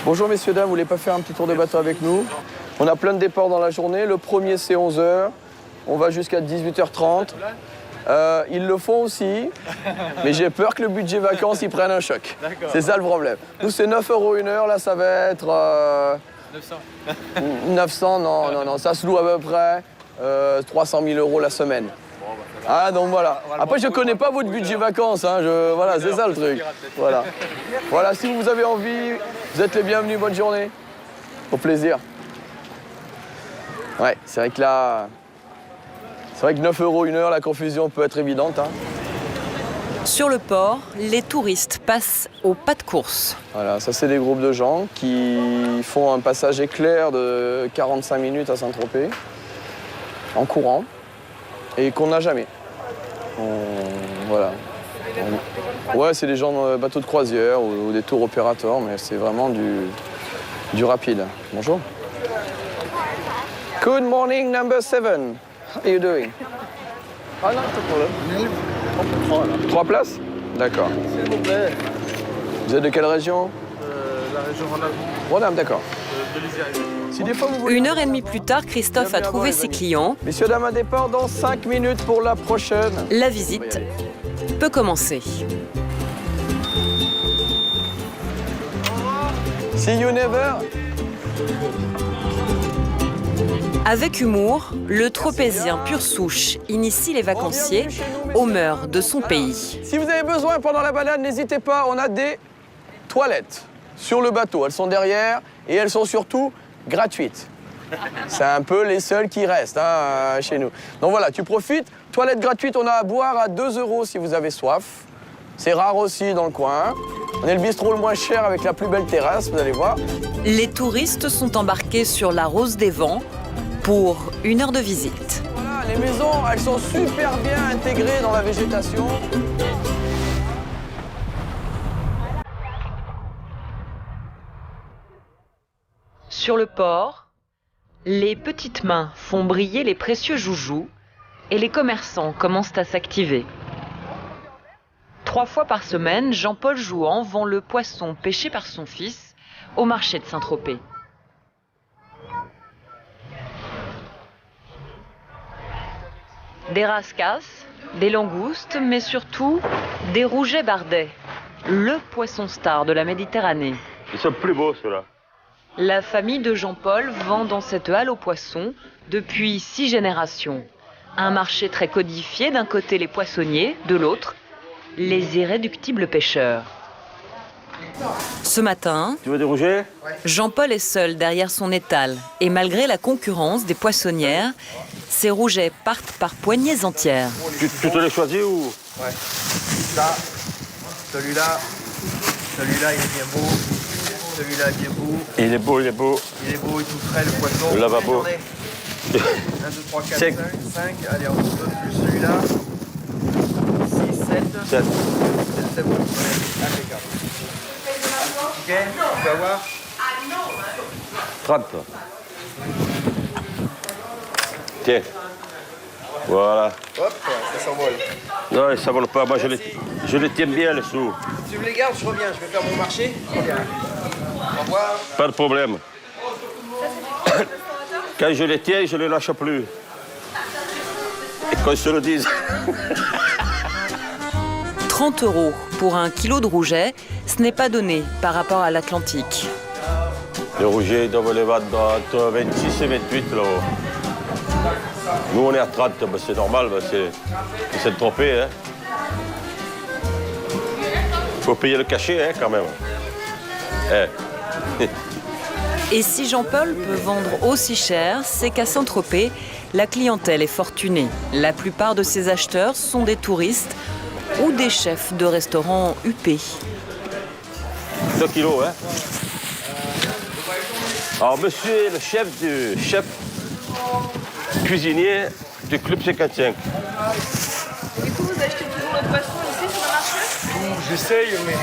Speaker 1: Bonjour messieurs, dames, vous voulez pas faire un petit tour de bateau avec nous? On a plein de départs dans la journée. Le premier, c'est 11h. On va jusqu'à 18h30. Ils le font aussi, mais j'ai peur que le budget vacances, ils prennent un choc. C'est ça le problème. Nous, c'est 9 € une heure. Là, ça va être...
Speaker 20: 900.
Speaker 1: 900, non. Ça se loue à peu près 300 000 € la semaine. Ah, donc voilà. Après, je connais pas votre budget vacances. Hein. Voilà, c'est ça le truc. Voilà. Voilà, si vous avez envie, vous êtes les bienvenus. Bonne journée. Au plaisir. Ouais, c'est vrai que là... C'est vrai que 9 € une heure, la confusion peut être évidente. Hein.
Speaker 4: Sur le port, les touristes passent au pas de course.
Speaker 1: Voilà, ça c'est des groupes de gens qui font un passage éclair de 45 minutes à Saint-Tropez, en courant, et qu'on n'a jamais. Voilà. Ouais, c'est des gens de bateaux de croisière ou des tours opérateurs, mais c'est vraiment du rapide. Bonjour. Good morning, number 7. How are you doing? Ah non, pas de problème. 3 places? D'accord.
Speaker 20: S'il vous plaît.
Speaker 1: Vous êtes de quelle région?
Speaker 20: La région Rhône-Alpes.
Speaker 1: Rhône-Alpes, d'accord.
Speaker 20: De l'Isère.
Speaker 1: Si des fois vous voulez...
Speaker 4: 1h30 plus tard, Christophe a trouvé ses clients.
Speaker 1: Messieurs, dames, un départ dans 5 minutes pour la prochaine.
Speaker 4: La visite peut commencer.
Speaker 1: See you never.
Speaker 4: Avec humour, le tropézien pure souche initie les vacanciers aux mœurs de son pays.
Speaker 1: Si vous avez besoin pendant la balade, n'hésitez pas, on a des toilettes sur le bateau. Elles sont derrière et elles sont surtout gratuites. C'est un peu les seules qui restent hein, chez nous. Donc voilà, tu profites. Toilettes gratuites, on a à boire à 2 € si vous avez soif. C'est rare aussi dans le coin. On est le bistrot le moins cher avec la plus belle terrasse, vous allez voir.
Speaker 4: Les touristes sont embarqués sur la Rose des Vents pour 1 heure de visite.
Speaker 1: Voilà, les maisons, elles sont super bien intégrées dans la végétation.
Speaker 4: Sur le port, les petites mains font briller les précieux joujoux et les commerçants commencent à s'activer. 3 fois par semaine, Jean-Paul Jouan vend le poisson pêché par son fils au marché de Saint-Tropez. Des rascasses, des langoustes, mais surtout des rougets bardets, le poisson star de la Méditerranée.
Speaker 17: Ils sont plus beaux ceux-là.
Speaker 4: La famille de Jean-Paul vend dans cette halle aux poissons depuis 6 générations. Un marché très codifié, d'un côté les poissonniers, de l'autre, les irréductibles pêcheurs. Ce matin,
Speaker 17: tu veux des rougets?
Speaker 4: Jean-Paul est seul derrière son étal et malgré la concurrence des poissonnières, ces rougets partent par poignées entières.
Speaker 17: Tu te les choisis ou?
Speaker 10: Ouais. Ça, celui-là il est bien beau. Celui-là est bien beau.
Speaker 17: Il est beau, il est beau.
Speaker 10: Il est beau et tout frais le poisson.
Speaker 17: Le lavabo.
Speaker 10: 1, 2, 3, 4, 5. Allez, on donne plus celui-là. 6, 7. 7. C'est bon. Impeccable. Ok, on peut avoir
Speaker 17: 30. Tiens. Voilà.
Speaker 10: Hop, ça s'envole.
Speaker 17: Non, ça ne vole pas. Moi, je les tiens bien, les sous.
Speaker 10: Si tu me les gardes, je reviens. Je vais faire mon marché. Je reviens. Au revoir.
Speaker 17: Pas de problème. Quand je les tiens, je ne les lâche plus. Et qu'on se le dise.
Speaker 4: 30 € pour 1 kilo de rouget, ce n'est pas donné par rapport à l'Atlantique.
Speaker 17: Les rougets, ils doivent les vendre entre 26 et 28 là-haut. Nous, on est à 30, ben, c'est normal, ben, c'est le Tropez. Hein. Faut payer le cachet, hein, quand même. Eh.
Speaker 4: Et si Jean-Paul peut vendre aussi cher, c'est qu'à Saint-Tropez, la clientèle est fortunée. La plupart de ses acheteurs sont des touristes ou des chefs de restaurants huppés.
Speaker 17: 2 kilos, hein. Alors, monsieur est le chef cuisinier du Club 55.
Speaker 8: Du coup, vous achetez toujours le poisson ici sur le marché?
Speaker 2: J'essaye, mais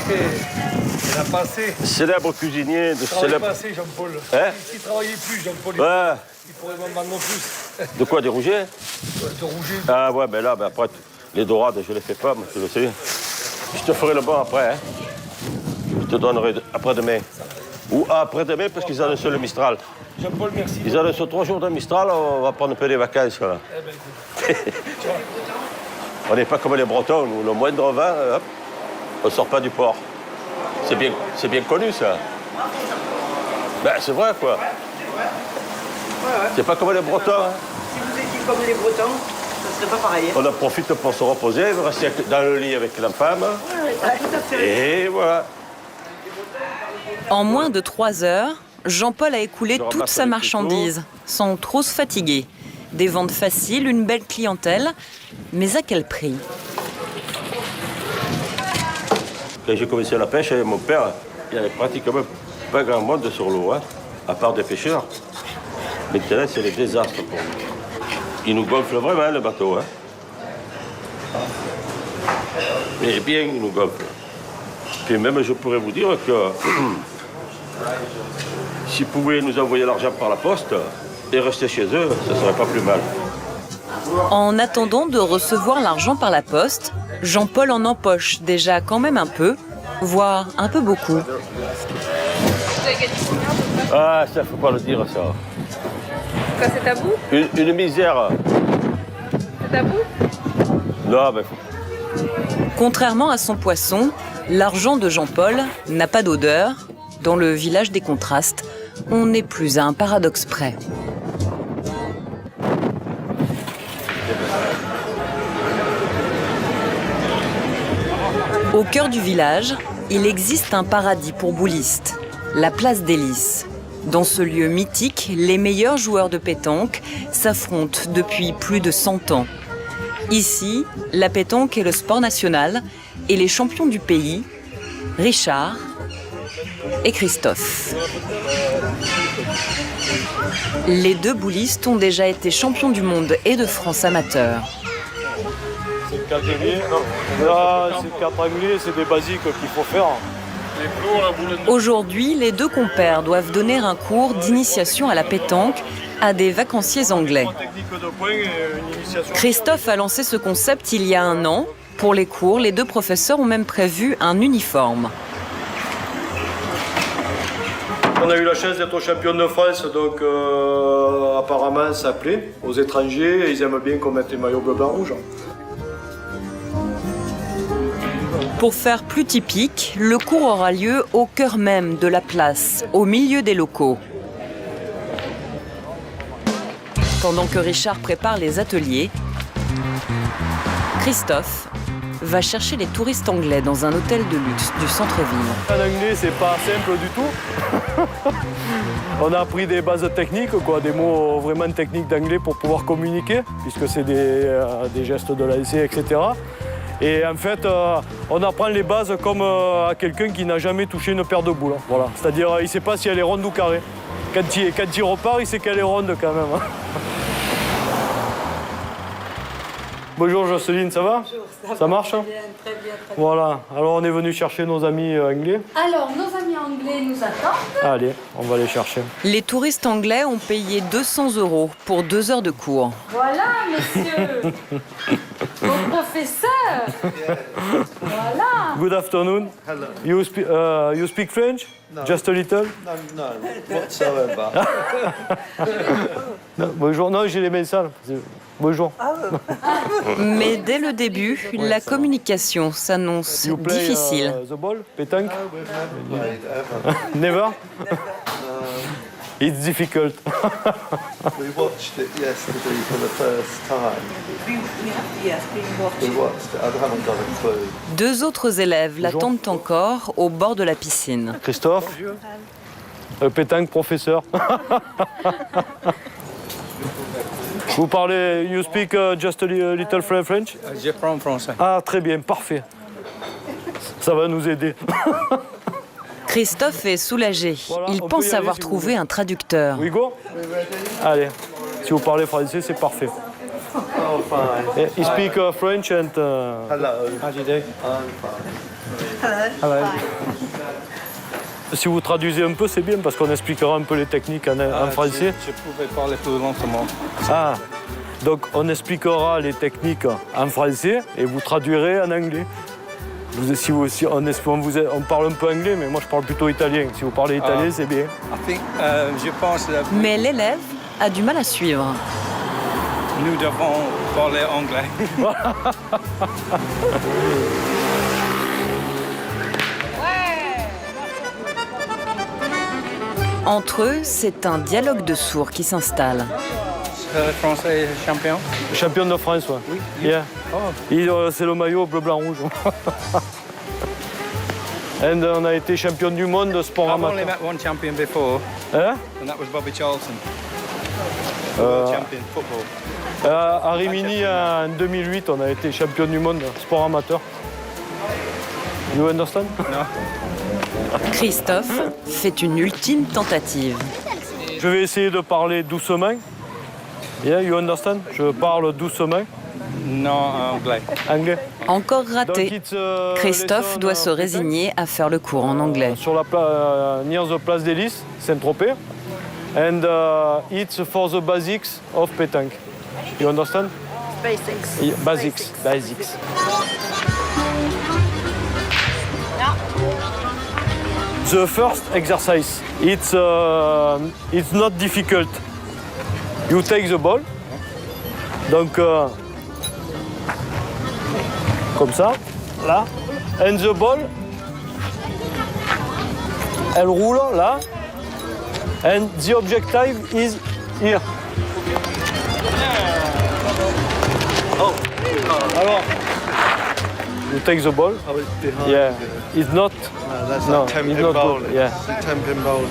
Speaker 2: il n'a pas assez.
Speaker 17: Célèbre cuisinier de
Speaker 2: Il travaille pas assez, Jean-Paul.
Speaker 17: Hein?
Speaker 2: S'il ne travaillait plus, Jean-Paul,
Speaker 17: Ouais.
Speaker 2: il pourrait m'en vendre plus.
Speaker 17: De quoi, des rougets?
Speaker 2: De rouget.
Speaker 17: Ah ouais, ben là, après, les dorades, je les fais pas, moi, tu le sais. Je te ferai le bon après, hein. Je te donnerai après-demain. Ou après-demain, parce qu'ils annoncent le Mistral.
Speaker 2: Jean-Paul, merci.
Speaker 17: Ils annoncent 3 jours de Mistral, on va prendre un peu des vacances, là.
Speaker 2: Eh ben, écoute.
Speaker 17: On n'est pas comme les Bretons, nous, le moindre vent, hop, on ne sort pas du port. C'est bien connu, ça. Ben, c'est vrai, quoi. C'est pas comme les Bretons. Hein.
Speaker 13: Si vous étiez comme les Bretons, ça ne serait pas pareil.
Speaker 17: On en profite pour se reposer, rester dans le lit avec la femme.
Speaker 13: Tout à fait.
Speaker 17: Et voilà.
Speaker 4: En moins de 3 heures, Jean-Paul a écoulé toute sa marchandise, sans trop se fatiguer. Des ventes faciles, une belle clientèle, mais à quel prix?
Speaker 17: Quand j'ai commencé la pêche avec mon père, il n'y avait pratiquement pas grand monde sur l'eau, hein, à part des pêcheurs. Maintenant, c'est le désastre pour nous. Il nous gonfle vraiment, le bateau. Hein. Mais bien, il nous gonfle. Puis même, je pourrais vous dire que s'ils pouvaient nous envoyer l'argent par la poste et rester chez eux, ça ne serait pas plus mal.
Speaker 4: En attendant de recevoir l'argent par la poste, Jean-Paul en empoche déjà quand même un peu, voire un peu beaucoup.
Speaker 8: Vous avez gagné combien?
Speaker 17: Ah, ça, faut pas le dire, ça.
Speaker 8: Quoi, c'est tabou?
Speaker 17: Une misère.
Speaker 8: C'est tabou?
Speaker 17: Non, mais...
Speaker 4: Contrairement à son poisson, l'argent de Jean-Paul n'a pas d'odeur. Dans le village des contrastes, on n'est plus à un paradoxe près. Au cœur du village, il existe un paradis pour boulistes, la place des Lys. Dans ce lieu mythique, les meilleurs joueurs de pétanque s'affrontent depuis plus de 100 ans. Ici, la pétanque est le sport national et les champions du pays, Richard et Christophe. Les 2 boulistes ont déjà été champions du monde et de France amateurs.
Speaker 2: C'est le 4 anglais. Là, c'est le 4 anglais, c'est des basiques qu'il faut faire.
Speaker 4: Aujourd'hui, les 2 compères doivent donner un cours d'initiation à la pétanque à des vacanciers anglais. Christophe a lancé ce concept il y a 1 an. Pour les cours, les 2 professeurs ont même prévu un uniforme.
Speaker 2: On a eu la chance d'être champion de France, donc apparemment ça plaît aux étrangers et ils aiment bien qu'on mette les maillots bleu, blanc, rouge.
Speaker 4: Pour faire plus typique, le cours aura lieu au cœur même de la place, au milieu des locaux. Pendant que Richard prépare les ateliers, Christophe va chercher les touristes anglais dans un hôtel de luxe du centre-ville.
Speaker 2: En anglais, c'est pas simple du tout. On a appris des bases techniques, quoi, des mots vraiment techniques d'anglais pour pouvoir communiquer, puisque c'est des gestes de lancer, etc. Et en fait, on apprend les bases comme à quelqu'un qui n'a jamais touché une paire de boules. Voilà. C'est-à-dire, il ne sait pas si elle est ronde ou carrée. Quand il repart, il sait qu'elle est ronde quand même. Bonjour Jocelyne, ça va?
Speaker 6: Bonjour,
Speaker 2: ça marche?
Speaker 6: Très bien, très bien.
Speaker 2: Voilà, alors on est venu chercher nos amis anglais.
Speaker 6: Alors, nos amis anglais nous attendent.
Speaker 2: Allez, on va les chercher.
Speaker 4: Les touristes anglais ont payé 200 € pour 2 heures de cours.
Speaker 6: Voilà, monsieur. Mon professeur. Voilà.
Speaker 2: Good afternoon.
Speaker 7: Hello.
Speaker 2: You speak French?
Speaker 7: No.
Speaker 2: Just a little?
Speaker 7: No, whatsoever.
Speaker 2: Non, bonjour, non, j'ai les mains sales. Bonjour.
Speaker 4: Mais dès le début, la communication s'annonce difficile.
Speaker 2: The ball, pétanque?
Speaker 7: We've never played ever.
Speaker 2: Never? It's difficult.
Speaker 7: We watched it yesterday for the first time. We watched it. I haven't got a clue.
Speaker 4: 2 autres élèves l'attendent encore au bord de la piscine.
Speaker 2: Christophe? Pétanque, professeur. Vous parlez, you speak just a little French?
Speaker 9: Je parle français.
Speaker 2: Ah, très bien, parfait. Ça va nous aider.
Speaker 4: Christophe est soulagé. Il pense avoir trouvé un traducteur.
Speaker 2: We go? Allez, si vous parlez français, c'est parfait. He speak French and...
Speaker 7: Hello.
Speaker 2: How do you do?
Speaker 7: I'm fine.
Speaker 2: Hello. Si vous traduisez un peu, c'est bien parce qu'on expliquera un peu les techniques en français.
Speaker 9: Je pouvais parler plus lentement.
Speaker 2: Ah, donc on expliquera les techniques en français et vous traduirez en anglais. On parle un peu anglais, mais moi je parle plutôt italien. Si vous parlez italien, c'est bien.
Speaker 9: Je pense que
Speaker 4: Mais l'élève a du mal à suivre.
Speaker 9: nous devons parler anglais.
Speaker 4: Entre eux, c'est un dialogue de sourds qui s'installe.
Speaker 9: Le Français est champion?
Speaker 2: Champion de France, ouais.
Speaker 9: Oui.
Speaker 2: Yeah. C'est le maillot bleu, blanc, rouge. Et on a été champion du monde de sport
Speaker 9: I've
Speaker 2: amateur.
Speaker 9: only met one champion before,
Speaker 2: Hein?
Speaker 9: and that was Bobby Charlton. World champion football.
Speaker 2: À Rimini, en 2008, on a été champion du monde de sport amateur. You understand?
Speaker 9: Non.
Speaker 4: Christophe fait une ultime tentative.
Speaker 2: Je vais essayer de parler doucement. Yeah, you understand? Je parle doucement.
Speaker 9: Non, anglais.
Speaker 2: Anglais.
Speaker 4: Encore raté. Christophe doit se résigner à faire le cours en anglais.
Speaker 2: Sur la near the place des Lys, Saint-Tropez. And it's for the basics of pétanque. You understand?
Speaker 6: Basics.
Speaker 2: Yeah, basics. The first exercise, it's not difficult. You take the ball, donc comme ça, là, and the ball, elle roule là, and the objective is here.
Speaker 7: Oh.
Speaker 2: Alors, you take the ball.
Speaker 7: Oh, it's behind.
Speaker 2: Yeah, it's not.
Speaker 7: That's
Speaker 2: No,
Speaker 7: like 10
Speaker 2: it's
Speaker 7: pin
Speaker 2: not
Speaker 7: bowling.
Speaker 2: good. Yeah.
Speaker 7: It's 10 pin bowling.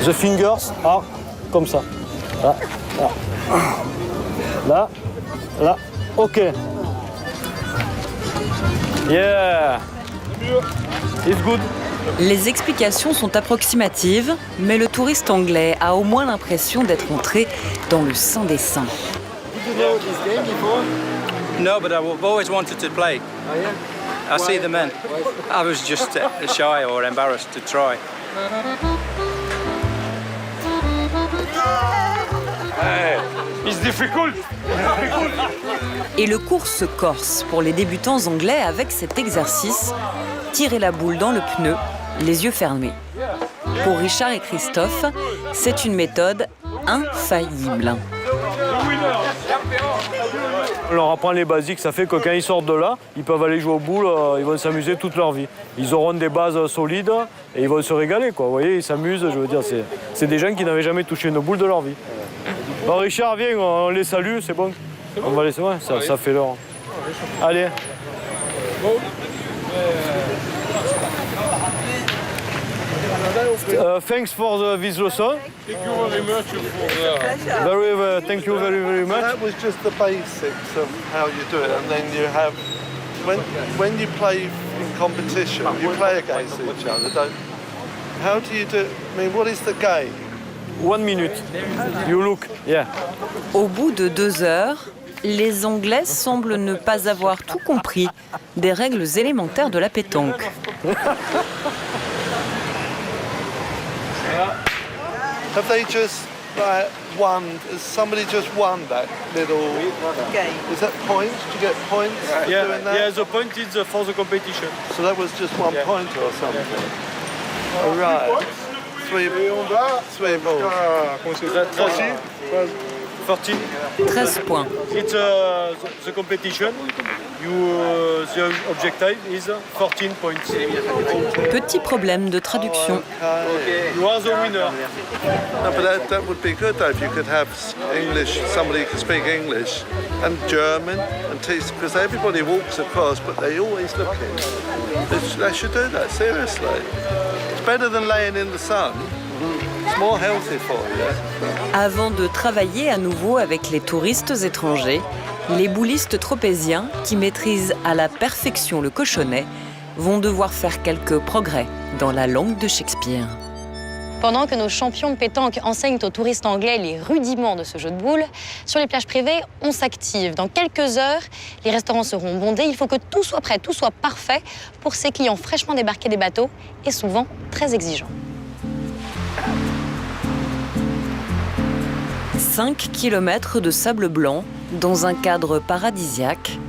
Speaker 2: The fingers are comme ça. Là, là. Là, là. OK. Yeah. It's good.
Speaker 4: Les explications sont approximatives, mais le touriste anglais a au moins l'impression d'être entré dans le sein des saints.
Speaker 9: No, but I've always wanted to play.
Speaker 10: Oh, yeah?
Speaker 9: I see the men. I was just shy or embarrassed to try.
Speaker 2: It's difficult.
Speaker 4: Et le cours se corse pour les débutants anglais avec cet exercice, tirer la boule dans le pneu, les yeux fermés. Pour Richard et Christophe, c'est une méthode infaillible.
Speaker 2: On leur apprend les basiques, ça fait que quand ils sortent de là, ils peuvent aller jouer aux boules, ils vont s'amuser toute leur vie. Ils auront des bases solides et ils vont se régaler, quoi. Vous voyez, ils s'amusent, je veux dire, c'est des gens qui n'avaient jamais touché une boule de leur vie. Bon, Richard, viens, on les salue, c'est bon. On va laisser, ouais, ça fait l'heure. Allez. Thanks for this lesson.
Speaker 7: Thank you very much.
Speaker 2: Thank you very much.
Speaker 7: That was just the basics of how you do it, and then you have when you play in competition, you play against each other. How do you do? I mean, what is the game?
Speaker 2: 1 minute. You look. Yeah.
Speaker 4: Au bout de 2 heures, les Anglais semblent ne pas avoir tout compris des règles élémentaires de la pétanque.
Speaker 7: Have they just won? Has somebody just won that little game? Is that points? Do you get points for doing that?
Speaker 2: Yeah, the point is for the competition.
Speaker 7: So that was just 1 point or something. All right. 3 balls.
Speaker 2: 13
Speaker 4: points.
Speaker 2: It's the competition. The objective is 14 points.
Speaker 4: Petit problème de traduction.
Speaker 2: You are the winner.
Speaker 7: No, but that would be good though if you could have English, somebody who could speak English and German and teach, because everybody walks across, but they always look in. They should do that, seriously. It's better than laying in the sun. It's more healthy for you.
Speaker 4: Avant de travailler à nouveau avec les touristes étrangers, les boulistes tropéziens, qui maîtrisent à la perfection le cochonnet, vont devoir faire quelques progrès dans la langue de Shakespeare.
Speaker 3: Pendant que nos champions de pétanque enseignent aux touristes anglais les rudiments de ce jeu de boules, sur les plages privées, on s'active. Dans quelques heures, les restaurants seront bondés. Il faut que tout soit prêt, tout soit parfait pour ces clients fraîchement débarqués des bateaux et souvent très exigeants.
Speaker 4: 5 kilomètres de sable blanc dans un cadre paradisiaque.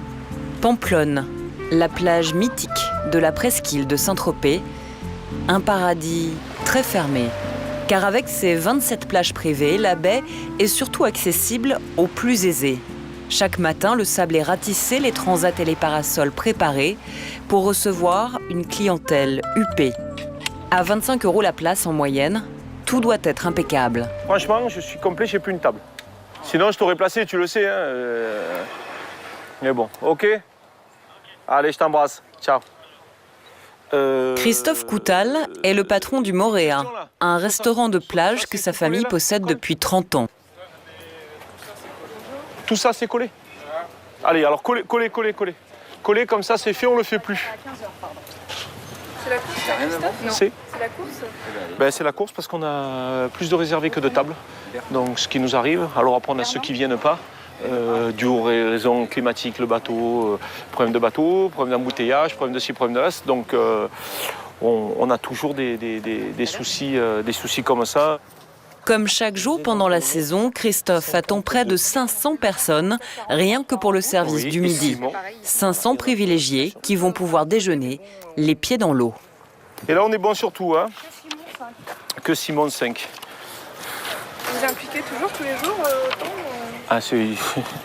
Speaker 4: Pamplonne, la plage mythique de la presqu'île de Saint-Tropez. Un paradis très fermé, car avec ses 27 plages privées, la baie est surtout accessible aux plus aisés. Chaque matin, le sable est ratissé, les transats et les parasols préparés pour recevoir une clientèle huppée. À 25 € la place en moyenne, tout doit être impeccable.
Speaker 2: Franchement, je suis complet, j'ai plus une table. Sinon, je t'aurais placé, tu le sais. Hein, Mais bon, ok. Allez, je t'embrasse. Ciao.
Speaker 4: Christophe Coutal est le patron du Moréa, un restaurant de plage que sa famille possède depuis 30 ans.
Speaker 2: Tout ça, c'est collé. Allez, alors coller. Coller, comme ça, c'est fait, on le fait plus.
Speaker 8: C'est la course, ça, Christophe? Non. C'est la course?
Speaker 2: C'est la course parce qu'on a plus de réservés que de tables. Donc, ce qui nous arrive, alors après, on a ceux qui ne viennent pas. Dû aux raisons climatiques, le bateau, problème de bateau, problème d'embouteillage, problème de ci, problème de ça. Donc on a toujours des soucis comme ça.
Speaker 4: Comme chaque jour pendant la saison, Christophe attend près de 500 personnes, rien que pour le service du midi. 500 privilégiés qui vont pouvoir déjeuner les pieds dans l'eau.
Speaker 2: Et là on est bon sur tout, hein. Que Simon 5.
Speaker 8: Vous impliquez toujours tous les jours
Speaker 2: il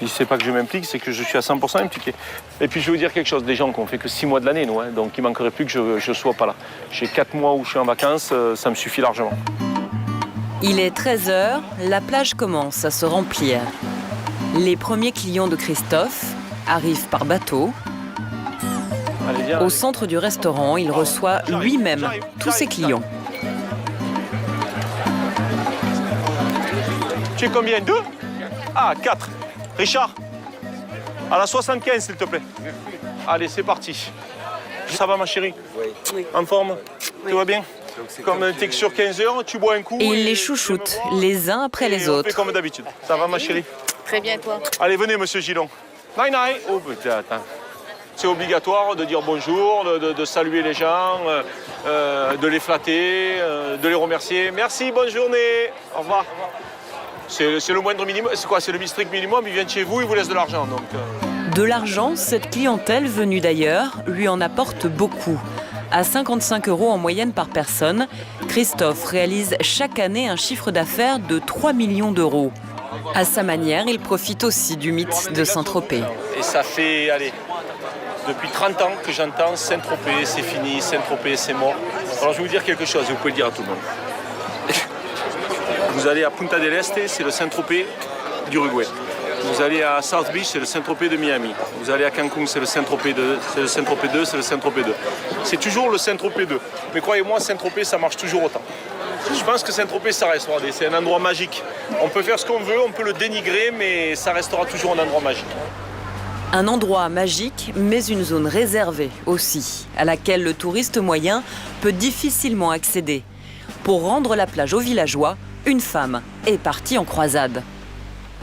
Speaker 2: ne sait pas que je m'implique, c'est que je suis à 100% impliqué. Et puis je vais vous dire quelque chose, des gens qui ont fait que 6 mois de l'année, nous, hein, donc il ne manquerait plus que je ne sois pas là. J'ai 4 mois où je suis en vacances, ça me suffit largement.
Speaker 4: Il est 13h, la plage commence à se remplir. Les premiers clients de Christophe arrivent par bateau.
Speaker 2: Allez, viens.
Speaker 4: Au centre du restaurant, il reçoit lui-même tous ses clients.
Speaker 2: Tu es combien? 2? Ah, 4. Richard, à la 75, s'il te plaît. Allez, c'est parti. Ça va, ma chérie?
Speaker 13: Oui.
Speaker 2: En forme? Tout va bien? Comme t'es que sur 15 heures, tu bois un coup.
Speaker 4: Et il les chouchoute, les uns après les autres.
Speaker 2: On fait comme d'habitude. Ça va, ma chérie?
Speaker 8: Très bien, toi.
Speaker 2: Allez, venez, monsieur Gillon. Nai, nai. Oh, putain, attends. C'est obligatoire de dire bonjour, de saluer les gens, de les flatter, de les remercier. Merci, bonne journée. Au revoir. C'est le moindre minimum. C'est quoi? C'est le strict minimum. Ils viennent chez vous, ils vous laissent de l'argent.
Speaker 4: De l'argent, cette clientèle venue d'ailleurs lui en apporte beaucoup. À 55 € en moyenne par personne, Christophe réalise chaque année un chiffre d'affaires de 3 millions d'euros. À sa manière, il profite aussi du mythe de Saint-Tropez.
Speaker 2: Et ça fait, allez, depuis 30 ans que j'entends Saint-Tropez, c'est fini, Saint-Tropez, c'est mort. Alors je vais vous dire quelque chose, vous pouvez le dire à tout le monde. Vous allez à Punta del Este, c'est le Saint-Tropez d'Uruguay. Vous allez à South Beach, c'est le Saint-Tropez de Miami. Vous allez à Cancun, c'est le Saint-Tropez 2, c'est le Saint-Tropez 2, c'est le Saint-Tropez 2. C'est toujours le Saint-Tropez 2. Mais croyez-moi, Saint-Tropez, ça marche toujours autant. Je pense que Saint-Tropez, ça restera. C'est un endroit magique. On peut faire ce qu'on veut, on peut le dénigrer, mais ça restera toujours un endroit magique.
Speaker 4: Un endroit magique, mais une zone réservée aussi, à laquelle le touriste moyen peut difficilement accéder. Pour rendre la plage aux villageois, une femme est partie en croisade.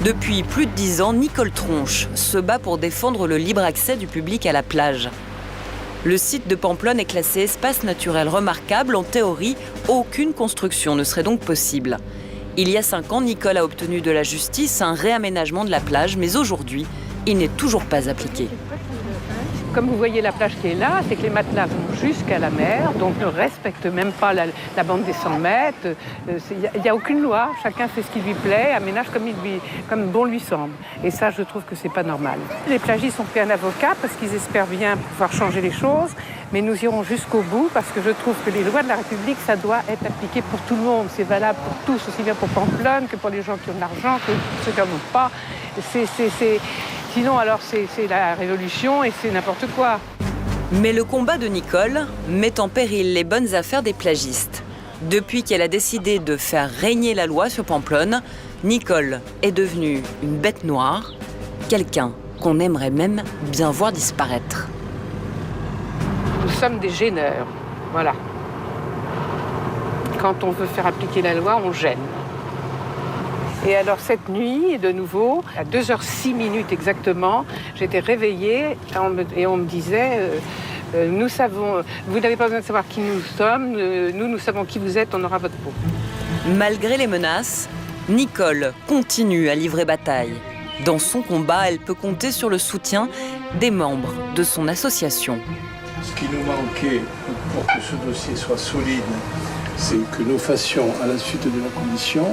Speaker 4: Depuis plus de 10 ans, Nicole Tronche se bat pour défendre le libre accès du public à la plage. Le site de Pamplonne est classé espace naturel remarquable. En théorie, aucune construction ne serait donc possible. Il y a 5 ans, Nicole a obtenu de la justice un réaménagement de la plage, mais aujourd'hui, il n'est toujours pas appliqué.
Speaker 11: Comme vous voyez la plage qui est là, c'est que les matelas vont jusqu'à la mer, donc ne respectent même pas la bande des 100 mètres. Il n'y a aucune loi, chacun fait ce qui lui plaît, aménage comme bon lui semble. Et ça, je trouve que c'est pas normal. Les plagistes ont pris un avocat parce qu'ils espèrent bien pouvoir changer les choses, mais nous irons jusqu'au bout parce que je trouve que les lois de la République, ça doit être appliqué pour tout le monde. C'est valable pour tous, aussi bien pour Pamplonne que pour les gens qui ont de l'argent, que ceux qui n'en ont pas. Sinon, alors, c'est la révolution et c'est n'importe quoi.
Speaker 4: Mais le combat de Nicole met en péril les bonnes affaires des plagistes. Depuis qu'elle a décidé de faire régner la loi sur Pamplonne, Nicole est devenue une bête noire, quelqu'un qu'on aimerait même bien voir disparaître.
Speaker 11: Nous sommes des gêneurs, voilà. Quand on veut faire appliquer la loi, on gêne. Et alors cette nuit, de nouveau, à 2h06 exactement, j'étais réveillée et on me disait nous savons, vous n'avez pas besoin de savoir qui nous sommes, nous savons qui vous êtes, on aura votre peau.
Speaker 4: Malgré les menaces, Nicole continue à livrer bataille. Dans son combat, elle peut compter sur le soutien des membres de son association.
Speaker 15: Ce qui nous manquait pour que ce dossier soit solide, c'est que nous fassions, à la suite de la commission,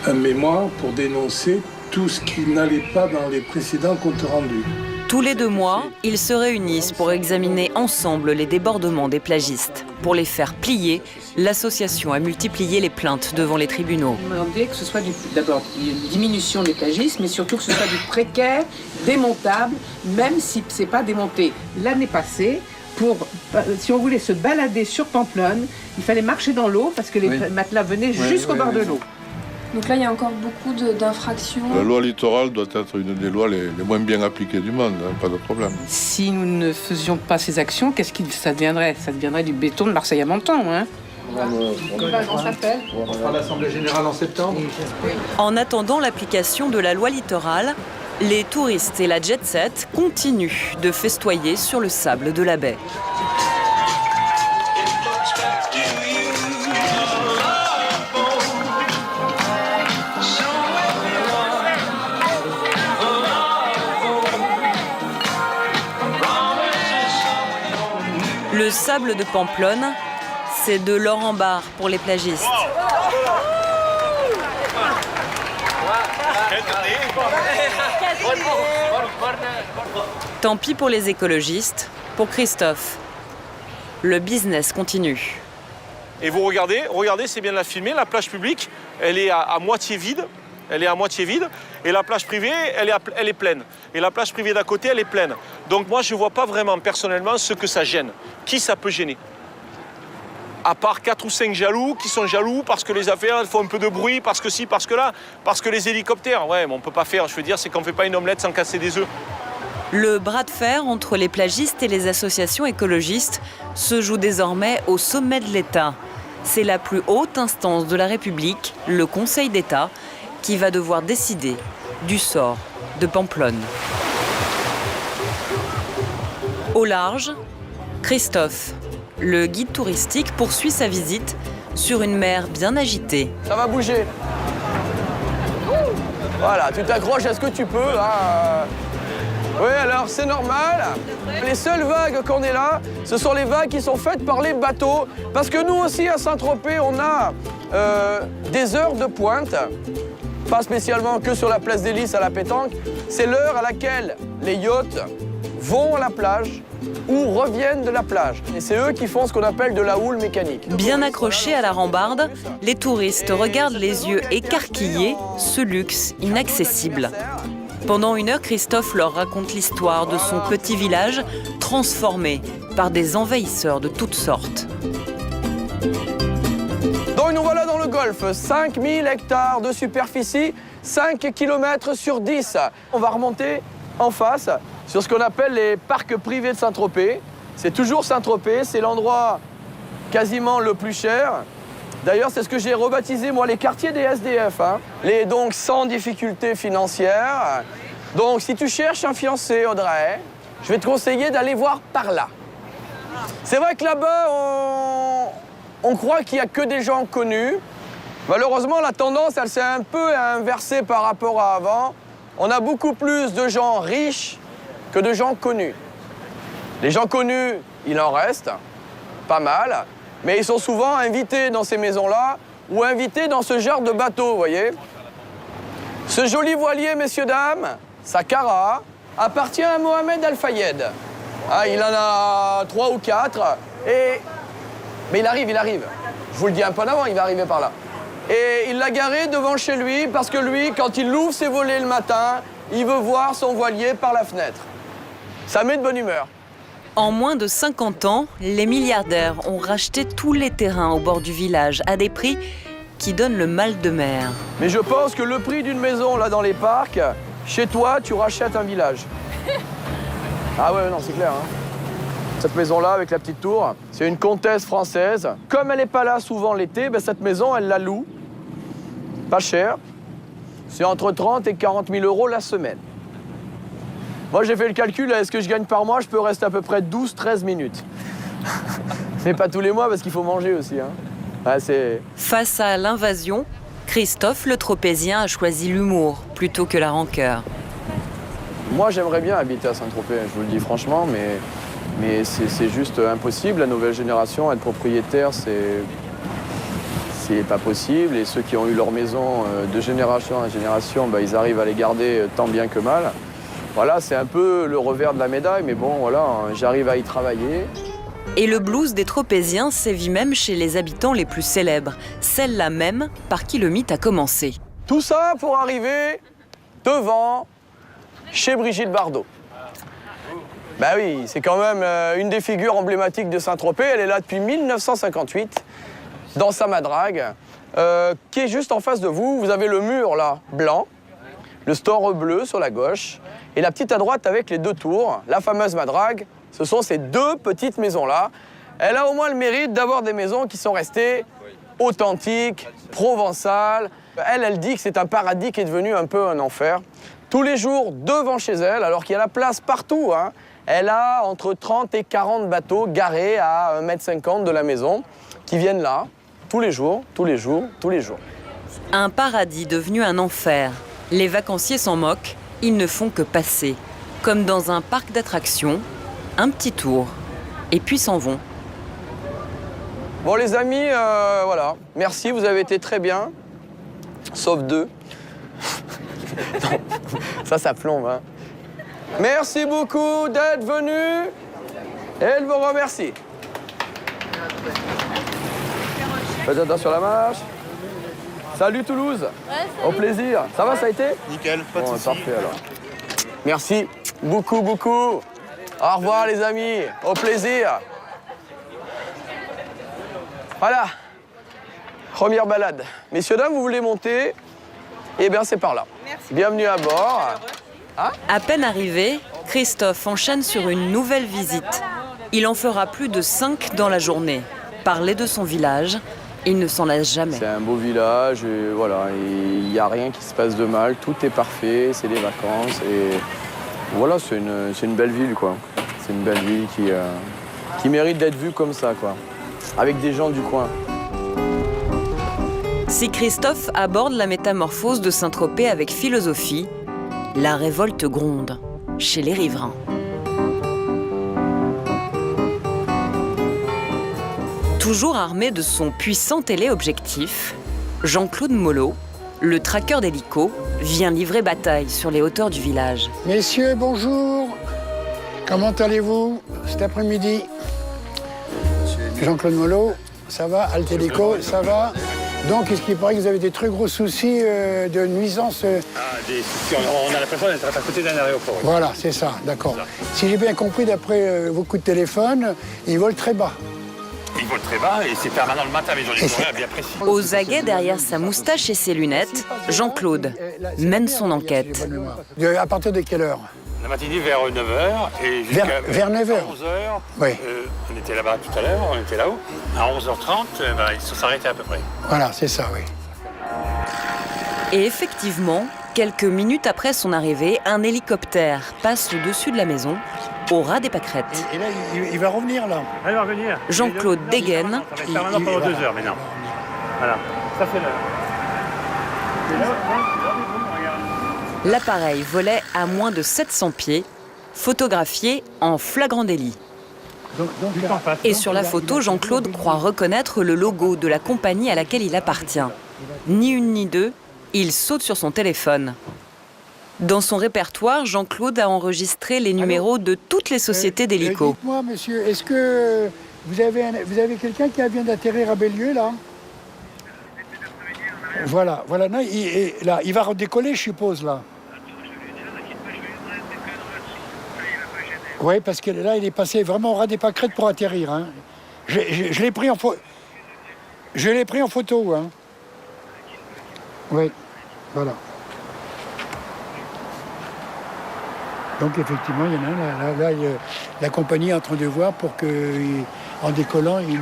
Speaker 15: un mémoire pour dénoncer tout ce qui n'allait pas dans les précédents comptes rendus.
Speaker 4: Tous les 2 mois, ils se réunissent pour examiner ensemble les débordements des plagistes. Pour les faire plier, l'association a multiplié les plaintes devant les tribunaux.
Speaker 11: On m'a demandé que ce soit d'abord une diminution des plagistes, mais surtout que ce soit du précaire, démontable, même si ce n'est pas démonté. L'année passée, si on voulait se balader sur Pamplonne, il fallait marcher dans l'eau parce que les matelas venaient jusqu'au bord de l'eau.
Speaker 8: Donc là, il y a encore beaucoup d'infractions.
Speaker 7: La loi littorale doit être une des lois les moins bien appliquées du monde, hein, pas de problème.
Speaker 11: Si nous ne faisions pas ces actions, qu'est-ce que ça deviendrait? Ça deviendrait du béton de Marseille à Menton, hein.
Speaker 8: On s'appelle.
Speaker 15: On fera l'Assemblée Générale en septembre.
Speaker 4: En attendant l'application de la loi littorale, les touristes et la jet-set continuent de festoyer sur le sable de la baie. Le sable de Pamplonne, c'est de l'or en barre pour les plagistes. Tant pis pour les écologistes, pour Christophe. Le business continue.
Speaker 2: Et vous regardez, c'est bien de la filmer, la plage publique, elle est à moitié vide. Elle est à moitié vide. Et la plage privée, elle est pleine. Et la plage privée d'à côté, elle est pleine. Donc moi, je ne vois pas vraiment, personnellement, ce que ça gêne. Qui ça peut gêner? À part 4 ou 5 jaloux qui sont jaloux parce que les affaires elles font un peu de bruit, parce que ci, parce que là, parce que les hélicoptères, ouais, mais on ne peut pas faire. Je veux dire, c'est qu'on ne fait pas une omelette sans casser des œufs.
Speaker 4: Le bras de fer entre les plagistes et les associations écologistes se joue désormais au sommet de l'État. C'est la plus haute instance de la République, le Conseil d'État, qui va devoir décider du sort de Pamplonne. Au large, Christophe, le guide touristique, poursuit sa visite sur une mer bien agitée.
Speaker 1: Ça va bouger. Voilà, tu t'accroches à ce que tu peux. Hein. Oui, alors c'est normal. Les seules vagues qu'on ait là, ce sont les vagues qui sont faites par les bateaux. Parce que nous aussi, à Saint-Tropez, on a des heures de pointe. Pas spécialement que sur la place des Lys à la pétanque. C'est l'heure à laquelle les yachts vont à la plage ou reviennent de la plage. Et c'est eux qui font ce qu'on appelle de la houle mécanique.
Speaker 4: Bien accrochés à la rambarde, les touristes regardent les yeux écarquillés ce luxe inaccessible. Pendant 1 heure, Christophe leur raconte l'histoire de son petit village transformé par des envahisseurs de toutes sortes.
Speaker 1: Donc nous voilà dans le Golfe, 5000 hectares de superficie, 5 km sur 10. On va remonter en face sur ce qu'on appelle les parcs privés de Saint-Tropez. C'est toujours Saint-Tropez, c'est l'endroit quasiment le plus cher. D'ailleurs, c'est ce que j'ai rebaptisé, moi, les quartiers des SDF. Hein. Donc, sans difficulté financière. Donc, si tu cherches un fiancé, Audrey, je vais te conseiller d'aller voir par là. C'est vrai que là-bas, on croit qu'il n'y a que des gens connus. Malheureusement, la tendance, elle s'est un peu inversée par rapport à avant. On a beaucoup plus de gens riches que de gens connus. Les gens connus, il en reste, pas mal. Mais ils sont souvent invités dans ces maisons-là ou invités dans ce genre de bateau, vous voyez. Ce joli voilier, messieurs, dames, Saqqara, appartient à Mohamed Al Fayed. Ah, il en a 3 ou 4. Mais il arrive. Je vous le dis un peu en avant, il va arriver par là. Et il l'a garé devant chez lui parce que lui, quand il ouvre ses volets le matin, il veut voir son voilier par la fenêtre. Ça met de bonne humeur.
Speaker 4: En moins de 50 ans, les milliardaires ont racheté tous les terrains au bord du village à des prix qui donnent le mal de mer.
Speaker 1: Mais je pense que le prix d'une maison là dans les parcs, chez toi, tu rachètes un village. Ah ouais, non, c'est clair. Hein. Cette maison-là, avec la petite tour, c'est une comtesse française. Comme elle n'est pas là souvent l'été, ben, cette maison, elle la loue. Pas cher. C'est entre 30 et 40 000 euros la semaine. Moi, j'ai fait le calcul, est-ce que je gagne par mois? Je peux rester à peu près 12-13 minutes. Mais pas tous les mois, parce qu'il faut manger aussi. Hein. Ouais,
Speaker 4: face à l'invasion, Christophe le Tropézien a choisi l'humour plutôt que la rancœur.
Speaker 1: Moi, j'aimerais bien habiter à Saint-Tropez, je vous le dis franchement, mais c'est juste impossible. La nouvelle génération, être propriétaire, c'est pas possible. Et ceux qui ont eu leur maison de génération en génération, ben, ils arrivent à les garder tant bien que mal. Voilà, c'est un peu le revers de la médaille, mais bon, voilà, j'arrive à y travailler.
Speaker 4: Et le blues des Tropéziens sévit même chez les habitants les plus célèbres, celle-là même par qui le mythe a commencé.
Speaker 1: Tout ça pour arriver devant chez Brigitte Bardot. Bah oui, c'est quand même une des figures emblématiques de Saint-Tropez. Elle est là depuis 1958, dans sa madrague, qui est juste en face de vous. Vous avez le mur là, blanc, le store bleu sur la gauche, et la petite à droite avec les deux tours, la fameuse madrague. Ce sont ces deux petites maisons-là. Elle a au moins le mérite d'avoir des maisons qui sont restées authentiques, provençales. Elle dit que c'est un paradis qui est devenu un peu un enfer. Tous les jours, devant chez elle, alors qu'il y a la place partout, hein, elle a entre 30 et 40 bateaux garés à 1,50 m de la maison qui viennent là, tous les jours, tous les jours, tous les jours.
Speaker 4: Un paradis devenu un enfer. Les vacanciers s'en moquent, ils ne font que passer. Comme dans un parc d'attractions, un petit tour, et puis s'en vont.
Speaker 1: Bon les amis, voilà, merci, vous avez été très bien, sauf deux. Non, ça plombe, hein. Merci beaucoup d'être venus, et elle vous remercie. Faites attention à la marche. Salut Toulouse. Ouais, salut. Au plaisir. Ça va, ça a été?
Speaker 9: Nickel, pas de soucis.
Speaker 1: Parfait alors. Merci beaucoup, beaucoup. Au revoir les amis, au plaisir. Voilà, première balade. Messieurs, dames, vous voulez monter? Eh bien, c'est par là. Merci. Bienvenue à bord.
Speaker 4: Hein? À peine arrivé, Christophe enchaîne sur une nouvelle visite. Il en fera plus de 5 dans la journée. Parler de son village, il ne s'en lasse jamais.
Speaker 1: C'est un beau village, et voilà, il n'y a rien qui se passe de mal, tout est parfait, c'est des vacances et voilà, c'est une belle ville, quoi. C'est une belle ville qui mérite d'être vue comme ça, quoi, avec des gens du coin.
Speaker 4: Si Christophe aborde la métamorphose de Saint-Tropez avec philosophie, la révolte gronde chez les riverains. Toujours armé de son puissant téléobjectif, Jean-Claude Molot, le traqueur d'hélico, vient livrer bataille sur les hauteurs du village.
Speaker 5: Messieurs, bonjour. Comment allez-vous cet après-midi? Jean-Claude Molot, ça va? Altéléco, ça va? Donc, est-ce qu'il paraît que vous avez des très gros soucis de nuisance?
Speaker 9: Des soucis, on a l'impression d'être à côté d'un aéroport.
Speaker 5: Voilà, c'est ça, d'accord. Si j'ai bien compris, d'après vos coups de téléphone, ils volent très bas.
Speaker 9: Ils volent très bas et c'est permanent le matin, mais ils ont des horaires bien précis.
Speaker 4: Aux aguets derrière sa moustache et ses lunettes, Jean-Claude mène son enquête.
Speaker 5: À partir de quelle heure?
Speaker 9: La matinée vers 9h et jusqu'à
Speaker 5: vers 9h.
Speaker 9: 11h.
Speaker 5: Oui.
Speaker 9: On était là-bas tout à l'heure, on était là-haut. À 11h30, ils se sont arrêtés à peu près.
Speaker 5: Voilà, c'est ça, oui.
Speaker 4: Et effectivement, quelques minutes après son arrivée, un hélicoptère passe au-dessus de la maison, au ras des pâquerettes.
Speaker 5: Et là, il va revenir, là.
Speaker 9: Il va revenir.
Speaker 4: Jean-Claude dégaine.
Speaker 9: Ça va être permanent pendant 2 heures maintenant. Voilà, ça fait l'heure.
Speaker 4: L'appareil volait à moins de 700 pieds, photographié en flagrant délit. Et sur la photo, Jean-Claude croit reconnaître le logo de la compagnie à laquelle il appartient. Ni une ni deux, il saute sur son téléphone. Dans son répertoire, Jean-Claude a enregistré les numéros de toutes les sociétés d'hélico.
Speaker 5: Dites-moi, monsieur, est-ce que vous avez quelqu'un qui vient d'atterrir à Bellieu, là? Voilà, non, il va redécoller, je suppose, là. Oui, parce que là, il est passé vraiment au ras des pâquerettes pour atterrir. Hein. Je l'ai pris en photo. Je l'ai pris en photo. Hein. Oui, voilà. Donc effectivement, il y en a un. Là, la compagnie est en train de voir pour qu'en décollant, il...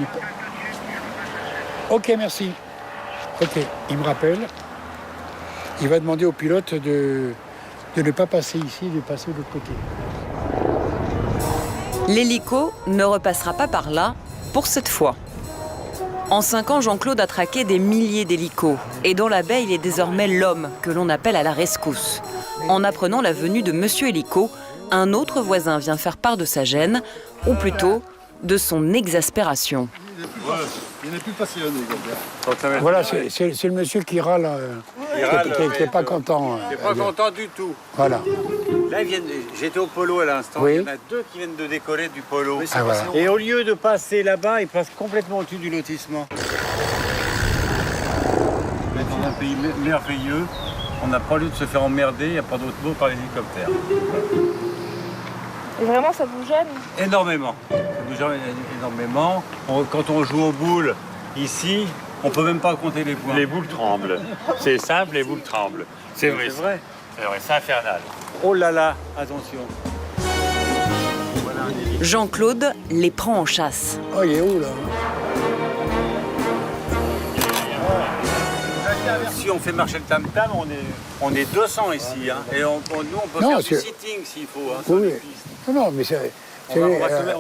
Speaker 5: Ok, merci. Ok, il me rappelle. Il va demander au pilote de ne pas passer ici, de passer de l'autre côté.
Speaker 4: L'hélico ne repassera pas par là pour cette fois. En 5 ans, Jean-Claude a traqué des milliers d'hélicos. Et dans la baie, il est désormais l'homme que l'on appelle à la rescousse. En apprenant la venue de Monsieur Hélico, un autre voisin vient faire part de sa gêne, ou plutôt de son exaspération.
Speaker 9: Il n'est plus passionné, Gilbert.
Speaker 5: Voilà, c'est le monsieur qui râle, qui n'est pas content.
Speaker 16: Il n'est pas content du tout.
Speaker 5: Voilà.
Speaker 16: Là, j'étais au polo à l'instant.
Speaker 5: Oui.
Speaker 16: Il y en a 2 qui viennent de décoller du polo.
Speaker 5: Oui, voilà.
Speaker 16: Et au lieu de passer là-bas, ils passent complètement au-dessus du lotissement. On est dans un pays merveilleux. On n'a pas lieu de se faire emmerder. Il n'y a pas d'autre mot par l'hélicoptère.
Speaker 8: Et vraiment, ça vous gêne?
Speaker 16: Énormément. Ça nous gêne énormément. Quand on joue aux boules ici, on peut même pas compter les points.
Speaker 19: Les boules tremblent. C'est simple, les boules tremblent. C'est vrai.
Speaker 16: C'est vrai.
Speaker 19: C'est vrai, c'est infernal.
Speaker 16: Oh là là, attention.
Speaker 4: Jean-Claude les prend en chasse.
Speaker 5: Oh, il est où, là?
Speaker 16: Si on fait marcher le tam-tam, on est 200 ici. Hein, et nous, on peut faire du sitting s'il faut. Hein,
Speaker 5: oui. Non, mais c'est...
Speaker 16: On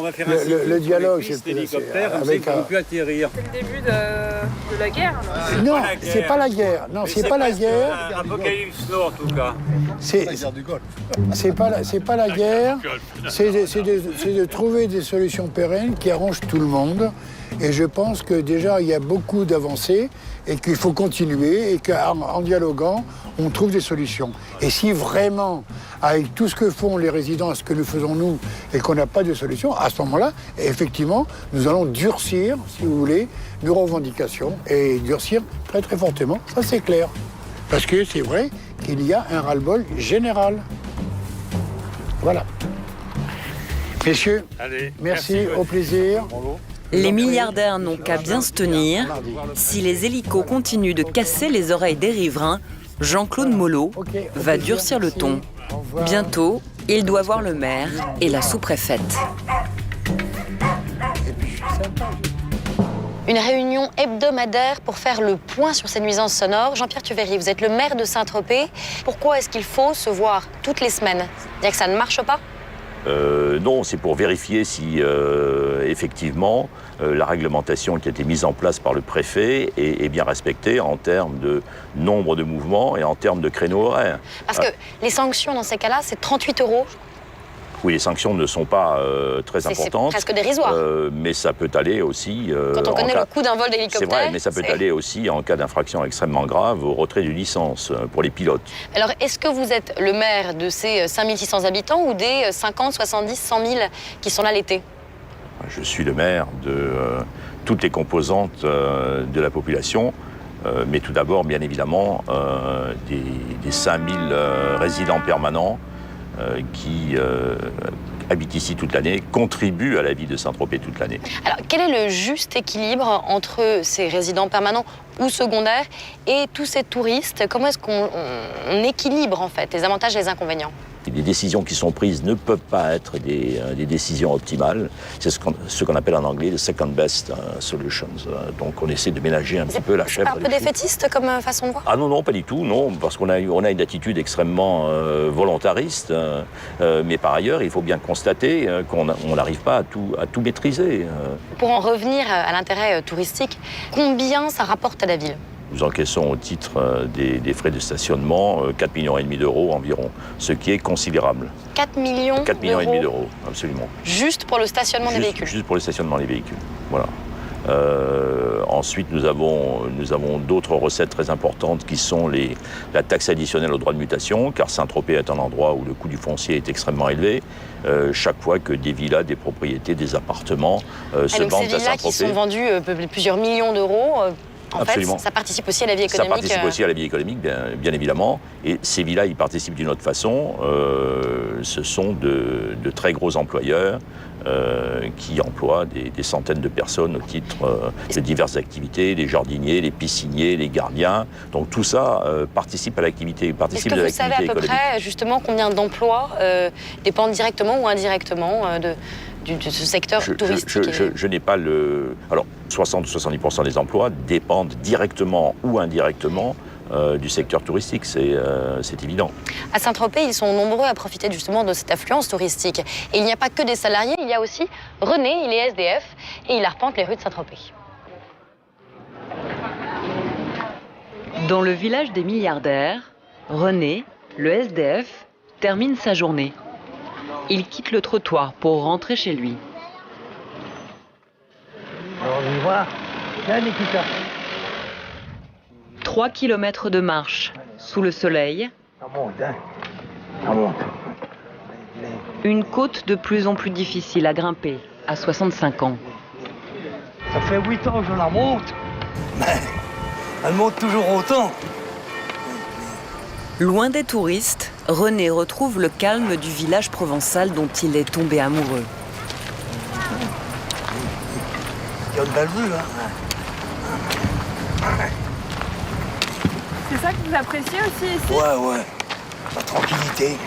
Speaker 16: va faire un sitting
Speaker 5: le dialogue,
Speaker 16: c'est l'hélicoptère, comme ça, ils ne pourront plus atterrir.
Speaker 8: C'est le début de la guerre.
Speaker 5: Non, c'est pas la guerre. Non, c'est pas la guerre.
Speaker 16: Apocalypse Nord, en tout cas.
Speaker 5: C'est la guerre du Golfe. C'est pas la guerre. C'est de trouver des solutions pérennes qui arrangent tout le monde. Et je pense que déjà, il y a beaucoup d'avancées et qu'il faut continuer et qu'en dialoguant, on trouve des solutions. Et si vraiment, avec tout ce que font les résidents, ce que nous faisons nous, et qu'on n'a pas de solution, à ce moment-là, effectivement, nous allons durcir, si vous voulez, nos revendications et durcir très très fortement. Ça, c'est clair. Parce que c'est vrai qu'il y a un ras-le-bol général. Voilà. Messieurs,
Speaker 19: allez,
Speaker 5: merci, au plaisir.
Speaker 4: Les milliardaires n'ont qu'à bien se tenir. Si les hélicos continuent de casser les oreilles des riverains, Jean-Claude Mollo va durcir le ton. Bientôt, il doit voir le maire et la sous-préfète.
Speaker 3: Une réunion hebdomadaire pour faire le point sur ces nuisances sonores. Jean-Pierre Tuvéry, vous êtes le maire de Saint-Tropez. Pourquoi est-ce qu'il faut se voir toutes les semaines? C'est-à-dire que ça ne marche pas?
Speaker 23: Non, c'est pour vérifier si effectivement la réglementation qui a été mise en place par le préfet est bien respectée en termes de nombre de mouvements et en termes de créneaux horaires.
Speaker 3: Parce que les sanctions dans ces cas-là, c'est 38 €.
Speaker 23: Oui, les sanctions ne sont pas très importantes.
Speaker 3: C'est presque dérisoire.
Speaker 23: Mais ça peut aller aussi...
Speaker 3: Quand on connaît le coût d'un vol d'hélicoptère...
Speaker 23: C'est vrai, mais ça peut aller aussi, en cas d'infraction extrêmement grave, au retrait de licence pour les pilotes.
Speaker 3: Alors, est-ce que vous êtes le maire de ces 5600 habitants ou des 50, 70, 100 000 qui sont là l'été?
Speaker 23: Je suis le maire de toutes les composantes de la population, mais tout d'abord, bien évidemment, des 5000 résidents permanents qui habitent ici toute l'année, contribuent à la vie de Saint-Tropez toute l'année.
Speaker 3: Alors, quel est le juste équilibre entre ces résidents permanents ou secondaires et tous ces touristes? Comment est-ce qu'on équilibre, en fait, les avantages et les inconvénients?
Speaker 23: Les décisions qui sont prises ne peuvent pas être des décisions optimales. C'est ce qu'on appelle en anglais le second best solutions. Donc on essaie de ménager un petit peu la chèvre.
Speaker 3: Un peu défaitiste comme façon de voir?
Speaker 23: Ah non, pas du tout, non, parce qu'on a une attitude extrêmement volontariste. Mais par ailleurs, il faut bien constater qu'on n'arrive pas à tout maîtriser.
Speaker 3: Pour en revenir à l'intérêt touristique, combien ça rapporte à la ville?
Speaker 23: Nous encaissons au titre des frais de stationnement 4,5 millions d'euros environ, ce qui est considérable.
Speaker 3: 4 millions d'euros?
Speaker 23: 4,5 millions d'euros, absolument.
Speaker 3: Juste pour le stationnement des véhicules?
Speaker 23: Juste pour le stationnement des véhicules, voilà. Ensuite, nous avons d'autres recettes très importantes qui sont la taxe additionnelle au droit de mutation, car Saint-Tropez est un endroit où le coût du foncier est extrêmement élevé. Chaque fois que des villas, des propriétés, des appartements se vendent à Saint-Tropez.
Speaker 3: Ces villas qui sont vendues plusieurs millions d'euros, En
Speaker 23: Absolument.
Speaker 3: fait, ça participe aussi à la vie économique.
Speaker 23: Ça participe aussi à la vie économique, bien évidemment. Et ces villas y participent d'une autre façon. Ce sont de très gros employeurs qui emploient des centaines de personnes au titre de diverses activités, les jardiniers, les pisciniers, les gardiens. Donc tout ça participe à l'activité, participe de l'activité économique.
Speaker 3: Est-ce que vous savez à peu près justement combien d'emplois dépendent directement ou indirectement de ce secteur touristique?
Speaker 23: Je n'ai pas le... Alors, 60-70% des emplois dépendent directement ou indirectement du secteur touristique, c'est évident.
Speaker 3: À Saint-Tropez, ils sont nombreux à profiter justement de cette affluence touristique. Et il n'y a pas que des salariés, il y a aussi René, il est SDF et il arpente les rues de Saint-Tropez.
Speaker 4: Dans le village des milliardaires, René, le SDF, termine sa journée. Il quitte le trottoir pour rentrer chez lui.
Speaker 10: On y voit. Là, Nikita.
Speaker 4: 3 kilomètres de marche sous le soleil.
Speaker 10: Ça monte, hein. Ça monte.
Speaker 4: Une côte de plus en plus difficile à grimper à 65 ans.
Speaker 10: Ça fait 8 ans que je la monte. Mais elle monte toujours autant.
Speaker 4: Loin des touristes, René retrouve le calme du village provençal dont il est tombé amoureux.
Speaker 10: Il y a une belle vue, hein.
Speaker 8: C'est ça que vous appréciez aussi ici?
Speaker 10: Ouais. La tranquillité.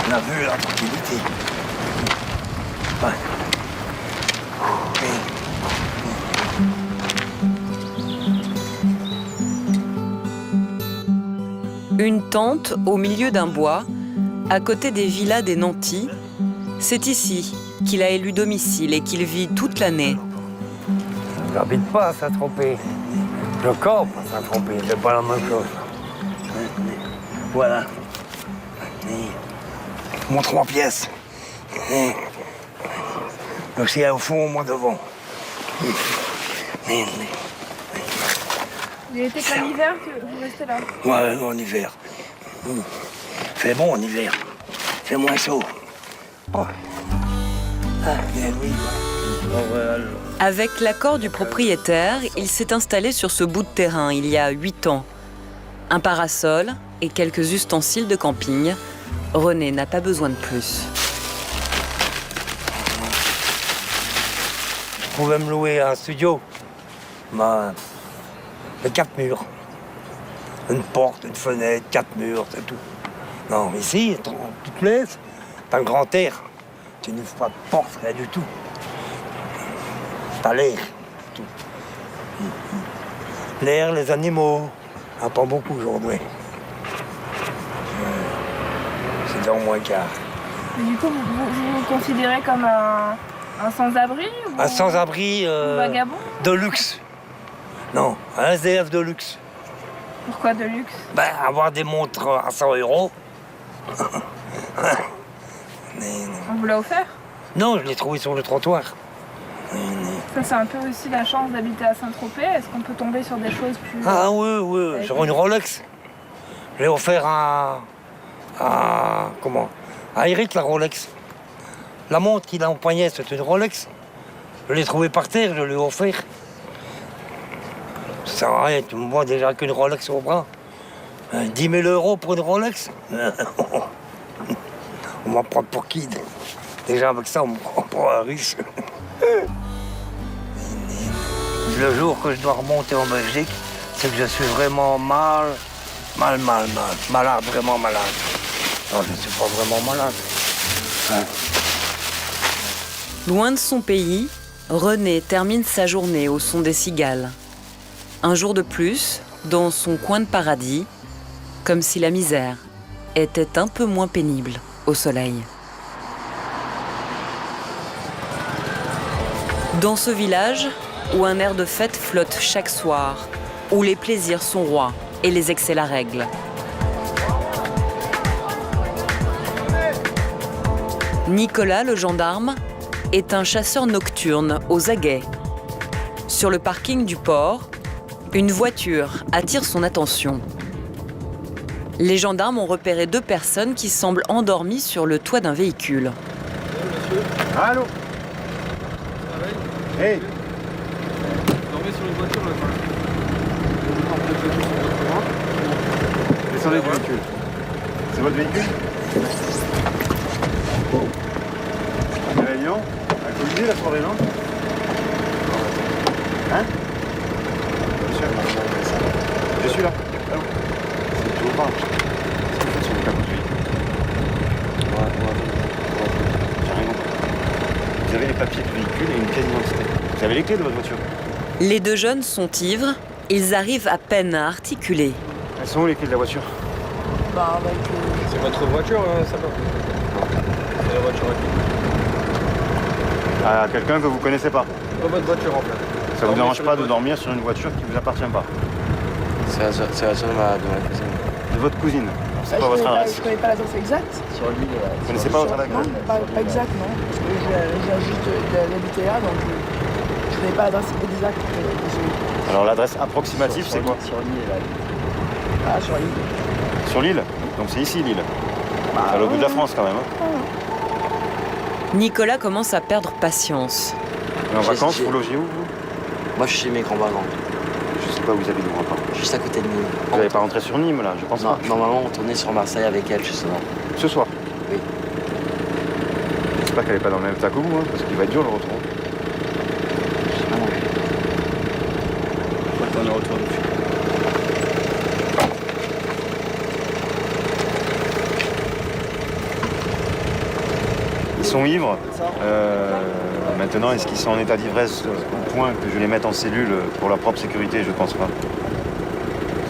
Speaker 10: La vue, la tranquillité. Ouais.
Speaker 4: Une tente au milieu d'un bois, à côté des villas des Nantis. C'est ici qu'il a élu domicile et qu'il vit toute l'année.
Speaker 10: Je n'habite pas à Saint-Tropez. Je campe à Saint-Tropez, c'est pas la même chose. Voilà. Mon 3 pièces. Le ciel au fond, moi devant.
Speaker 8: Il était qu'en hiver que vous restez là?
Speaker 10: Ouais, en hiver. C'est bon en hiver. C'est moins chaud. Oh. Ah, bien oui.
Speaker 4: Avec l'accord du propriétaire, il s'est installé sur ce bout de terrain il y a 8 ans. Un parasol et quelques ustensiles de camping. René n'a pas besoin de plus.
Speaker 10: Je pouvais me louer un studio. Mais 4 murs. Une porte, une fenêtre, 4 murs, c'est tout. Non, ici, tu te laisses, t'as un grand air. Tu n'ouvres pas de porte, rien du tout. T'as l'air, tout. L'air, les animaux. Ah, pas beaucoup aujourd'hui. C'est dans moins quart.
Speaker 8: Et du coup, vous vous considérez comme un sans-abri?
Speaker 10: Un sans-abri
Speaker 8: vagabond
Speaker 10: de luxe. Non, un SDF de luxe.
Speaker 8: Pourquoi de luxe?
Speaker 10: Ben, avoir des montres à 100 €.
Speaker 8: On vous l'a offert?
Speaker 10: Non, je l'ai trouvé sur le trottoir.
Speaker 8: Ça, c'est un peu aussi la chance d'habiter à Saint-Tropez. Est-ce qu'on peut tomber sur des choses plus...
Speaker 10: Ah oui, sur une Rolex. Je l'ai offert à Eric, la Rolex. La montre qu'il a en poignet, c'est une Rolex. Je l'ai trouvée par terre, je lui ai offert. Ça sert à rien, tu me vois déjà qu'une Rolex au bras. 10 000 € pour une Rolex. On m'en prend pour qui? Déjà avec ça, on me prend pour un riche. Le jour que je dois remonter en Belgique, c'est que je suis vraiment malade, vraiment malade. Non, je ne suis pas vraiment malade. Hein?
Speaker 4: Loin de son pays, René termine sa journée au son des cigales. Un jour de plus, dans son coin de paradis, comme si la misère était un peu moins pénible au soleil. Dans ce village, où un air de fête flotte chaque soir, où les plaisirs sont rois et les excès la règle. Nicolas, le gendarme, est un chasseur nocturne aux aguets. Sur le parking du port, une voiture attire son attention. Les gendarmes ont repéré 2 personnes qui semblent endormies sur le toit d'un véhicule.
Speaker 9: Allô? Hey!
Speaker 20: Dormez sur une voiture là.
Speaker 12: Descendez du véhicule. C'est votre véhicule? Une réunion? Un comité la soirée, non? Hein? Monsieur, je suis là. C'est toujours pas. C'est sur le capot du véhicule. J'ai rien compris. Vous avez les papiers du véhicule et une pièce d'identité. Vous avez les clés de votre voiture?
Speaker 4: Les deux jeunes sont ivres, ils arrivent à peine à articuler.
Speaker 12: Elles sont où les clés de la voiture?
Speaker 20: Bah, avec. C'est votre voiture, ça va. C'est la voiture à
Speaker 12: Ah, quelqu'un que vous connaissez pas?
Speaker 20: C'est pas votre voiture en fait.
Speaker 12: Ça vous dérange pas de dormir sur une voiture qui vous appartient pas?
Speaker 1: C'est la soeur de ma cousine.
Speaker 12: De votre cousine? C'est pas votre adresse?
Speaker 8: Je connais pas l'adresse exacte.
Speaker 1: Sur l'île.
Speaker 12: Vous connaissez pas votre adresse?
Speaker 8: Non, pas exact, non. Parce que j'ai juste d'habiter là, donc je connais pas l'adresse exacte.
Speaker 12: Alors l'adresse approximative, c'est quoi?
Speaker 1: Sur l'île, là.
Speaker 8: Ah, sur l'île.
Speaker 12: Sur l'île? Donc c'est ici l'île. À l'autre bout de la France quand même. Hein.
Speaker 4: Nicolas commence à perdre patience.
Speaker 12: Et en vacances, vous logez où vous?
Speaker 1: Moi je suis chez mes grands-parents.
Speaker 12: Je sais pas où vous habitez vos grands-parents.
Speaker 1: Juste à côté de Nîmes.
Speaker 12: Vous n'allez pas rentrer sur Nîmes là, je pense pas.
Speaker 1: Normalement on tournait sur Marseille avec elle justement.
Speaker 12: Ce soir?
Speaker 1: Oui.
Speaker 12: J'espère qu'elle est pas dans le même tas que vous, hein, parce qu'il va être dur le retour.
Speaker 1: Je sais pas non plus.
Speaker 20: Faut qu'on est retour dessus.
Speaker 12: Ils sont ivres. Maintenant, est-ce qu'ils sont en état d'ivresse au point que je les mette en cellule pour leur propre sécurité? Je pense pas.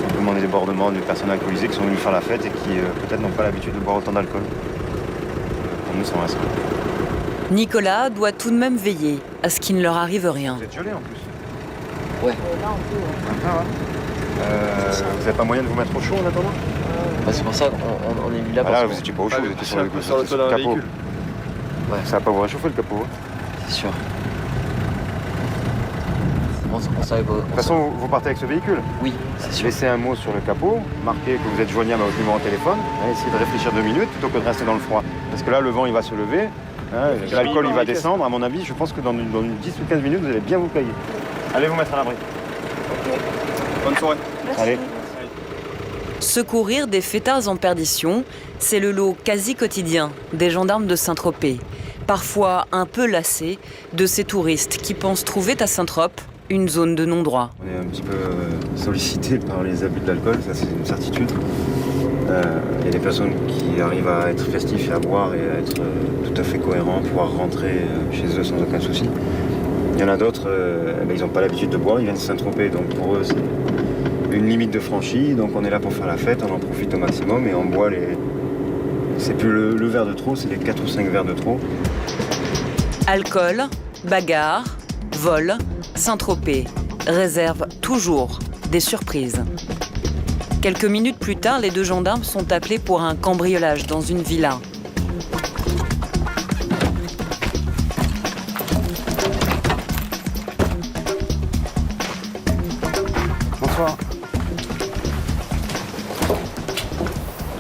Speaker 12: Simplement des débordements de personnes alcoolisées qui sont venues faire la fête et qui peut-être n'ont pas l'habitude de boire autant d'alcool. Pour nous, c'est un risque.
Speaker 4: Nicolas doit tout de même veiller à ce qu'il ne leur arrive rien.
Speaker 12: Vous êtes gelé en plus?
Speaker 1: Ouais.
Speaker 12: Vous n'avez pas moyen de vous mettre au chaud en attendant?
Speaker 1: Bah, c'est pour ça qu'on est venu là.
Speaker 12: Ah là, vous étiez pas au chaud, vous étiez sur le capot.
Speaker 1: Ouais.
Speaker 12: Ça va pas vous réchauffer le capot? Hein?
Speaker 1: C'est sûr. On savait pas.
Speaker 12: De toute façon, vous partez avec ce véhicule?
Speaker 1: Oui, c'est sûr.
Speaker 12: Laissez un mot sur le capot, marquez que vous êtes joignable à votre numéro de téléphone, essayez de réfléchir 2 minutes plutôt que de rester dans le froid. Parce que là, le vent, il va se lever, hein, l'alcool, il va descendre. À mon avis, je pense que dans une 10 ou 15 minutes, vous allez bien vous cailler. Allez vous mettre à l'abri.
Speaker 20: Bonne soirée.
Speaker 12: Allez.
Speaker 4: Secourir des fêtards en perdition, c'est le lot quasi quotidien des gendarmes de Saint-Tropez. Parfois un peu lassés de ces touristes qui pensent trouver à Saint-Trope une zone de non-droit.
Speaker 12: On est un petit peu sollicité par les abus de l'alcool, ça c'est une certitude. Il y a des personnes qui arrivent à être festifs et à boire et à être tout à fait cohérents, pouvoir rentrer chez eux sans aucun souci. Il y en a d'autres, ils n'ont pas l'habitude de boire, ils viennent de Saint-Tropez, donc pour eux c'est une limite de franchie, donc on est là pour faire la fête, on en profite au maximum et on boit les... C'est plus le verre de trop, c'est les 4 ou 5 verres de trop.
Speaker 4: Alcool, bagarre, vol, Saint-Tropez réserve toujours des surprises. Quelques minutes plus tard, les deux gendarmes sont appelés pour un cambriolage dans une villa.
Speaker 12: Bonsoir.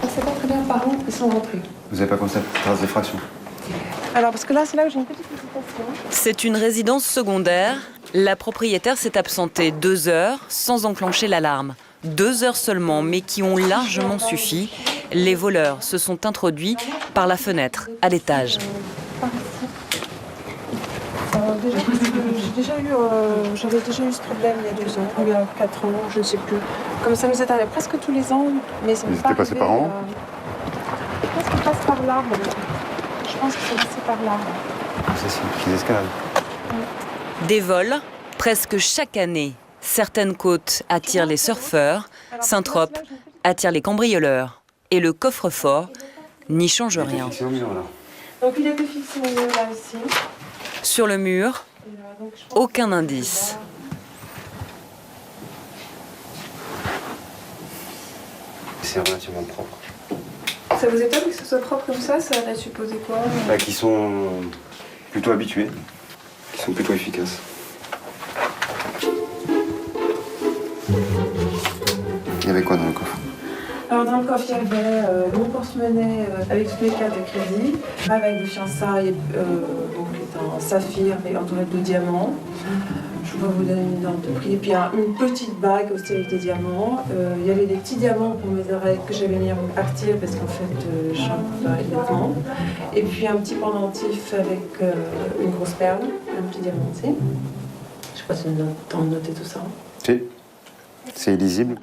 Speaker 8: On ne sait pas très bien par où ils sont rentrés.
Speaker 12: Vous n'avez pas constaté de traces d'effraction?
Speaker 8: Alors, parce que là, c'est là où j'ai une petite hésitation.
Speaker 4: C'est une résidence secondaire. La propriétaire s'est absentée 2 heures sans enclencher l'alarme. 2 heures seulement, mais qui ont largement suffi. Les voleurs se sont introduits par la fenêtre, à l'étage.
Speaker 8: J'avais déjà eu ce problème il y a 2 ans, il y a 4 ans, je ne sais plus. Comme ça nous est arrivé presque tous les ans, mais ça
Speaker 12: Ils étaient passés par an?
Speaker 8: Je pense qu'ils passent par là. Je pense qu'ils sont passés par là.
Speaker 12: C'est une petite escalade.
Speaker 4: Des vols, presque chaque année. Certaines côtes attirent les surfeurs, Saint-Trope attire les cambrioleurs. Et le coffre-fort n'y change rien.
Speaker 8: Donc il était fixé au mur là aussi.
Speaker 4: Sur le mur, aucun indice.
Speaker 12: C'est relativement propre.
Speaker 8: Ça vous étonne que ce soit propre comme ça? Ça aurait supposé quoi?
Speaker 12: Qui sont plutôt habitués, qui sont plutôt efficaces. Il y avait quoi dans le coffre?
Speaker 8: Alors dans le coffre, il y avait mon porte-monnaie avec toutes mes cartes de crédit, avec des fiançailles, donc en saphir mais entouré de diamants. Je Je peux vous donner une ordre de prix. Et puis une petite bague aussi avec des diamants. Il y avait des petits diamants pour mes oreilles que j'avais mis à partir parce qu'en fait, je ne peux pas les vendre. Et puis un petit pendentif avec une grosse perle, un petit diamant aussi. Je sais pas si tu as noté tout ça.
Speaker 12: Si, c'est illisible.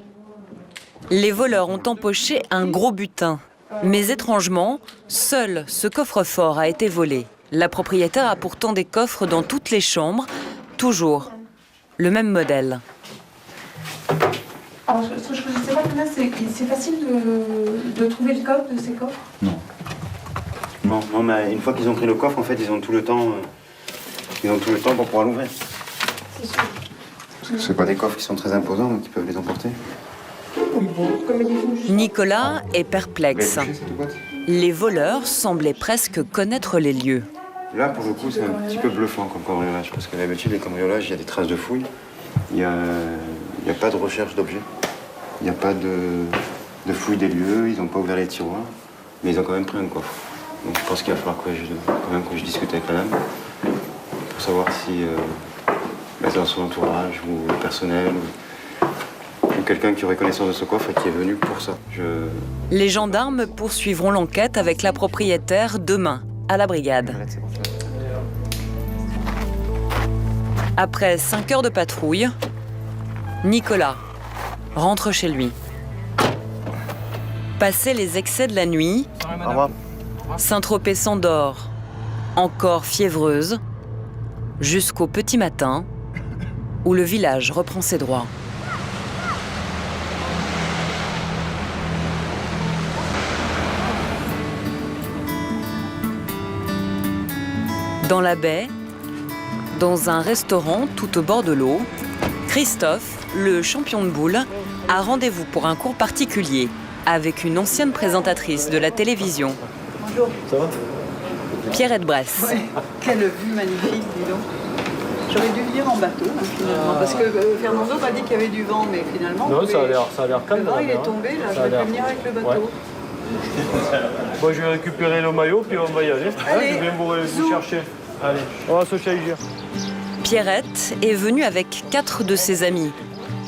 Speaker 4: Les voleurs ont empoché un gros butin. Mais étrangement, seul ce coffre-fort a été volé. La propriétaire a pourtant des coffres dans toutes les chambres, toujours le même modèle.
Speaker 8: Alors, ce que je ne sais pas, c'est facile de trouver le code de ces coffres?
Speaker 12: Non, mais une fois qu'ils ont pris le coffre, en fait, ils ont tout le temps pour pouvoir l'ouvrir.
Speaker 8: C'est sûr.
Speaker 12: C'est pas des coffres qui sont très imposants, donc ils peuvent les emporter.
Speaker 4: Nicolas est perplexe. Les voleurs semblaient presque connaître les lieux.
Speaker 12: Là, pour le coup, c'est un petit peu bluffant comme cambriolage, parce que d'habitude, les cambriolages, il y a des traces de fouilles. Il n'y a pas de recherche d'objets. Il n'y a pas de fouille des lieux, ils n'ont pas ouvert les tiroirs, mais ils ont quand même pris un coffre. Donc je pense qu'il va falloir que je discute avec madame pour savoir si c'est dans son entourage ou le personnel ou quelqu'un qui aurait connaissance de ce coffre et qui est venu pour ça.
Speaker 4: Les gendarmes poursuivront l'enquête avec la propriétaire demain, à la brigade. Après 5 heures de patrouille, Nicolas rentre chez lui. Passé les excès de la nuit, Saint-Tropez s'endort, encore fiévreuse, jusqu'au petit matin, où le village reprend ses droits. Dans la baie, dans un restaurant tout au bord de l'eau, Christophe, le champion de boules, a rendez-vous pour un cours particulier avec une ancienne présentatrice de la télévision.
Speaker 13: Bonjour.
Speaker 12: Ça va?
Speaker 4: Pierrette Bresse.
Speaker 13: Ouais. Quelle vue magnifique, dis donc. J'aurais dû venir en bateau, finalement, parce que Fernando m'a dit qu'il y avait du vent, mais finalement...
Speaker 2: Non, ça a l'air calme.
Speaker 13: Le vent, il est tombé, là, je vais plus venir avec le bateau.
Speaker 2: Ouais. Bon, je vais récupérer le maillot, puis on va y aller.
Speaker 13: Allez,
Speaker 2: je viens vous chercher. Allez, on va se changer.
Speaker 4: Pierrette est venue avec 4 de ses amis.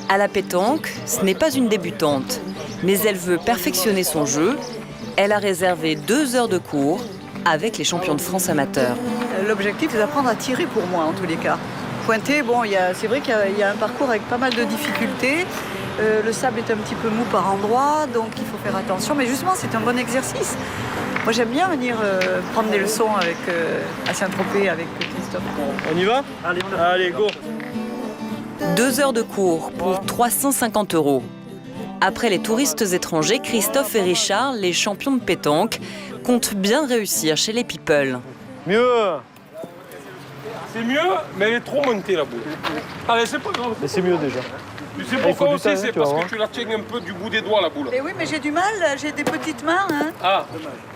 Speaker 4: À la pétanque, ce n'est pas une débutante, mais elle veut perfectionner son jeu. Elle a réservé 2 heures de cours avec les champions de France amateurs.
Speaker 13: L'objectif, c'est d'apprendre à tirer pour moi, en tous les cas. Pointer, bon, c'est vrai qu'il y a un parcours avec pas mal de difficultés. Le sable est un petit peu mou par endroits, donc il faut faire attention. Mais justement, c'est un bon exercice. Moi, j'aime bien venir prendre des leçons à Saint-Tropez avec Christophe.
Speaker 2: On y va? Allez, go!
Speaker 4: 2 heures de cours pour 350 €. Après les touristes étrangers, Christophe et Richard, les champions de pétanque, comptent bien réussir chez les people.
Speaker 2: Mieux! C'est mieux, mais elle est trop montée la boule. Allez, c'est pas grave. Mais c'est mieux déjà. Tu sais pourquoi aussi? C'est parce que tu la tiens un peu du bout des doigts la boule.
Speaker 13: Mais oui, mais j'ai du mal, j'ai des petites mains. Hein.
Speaker 2: Ah!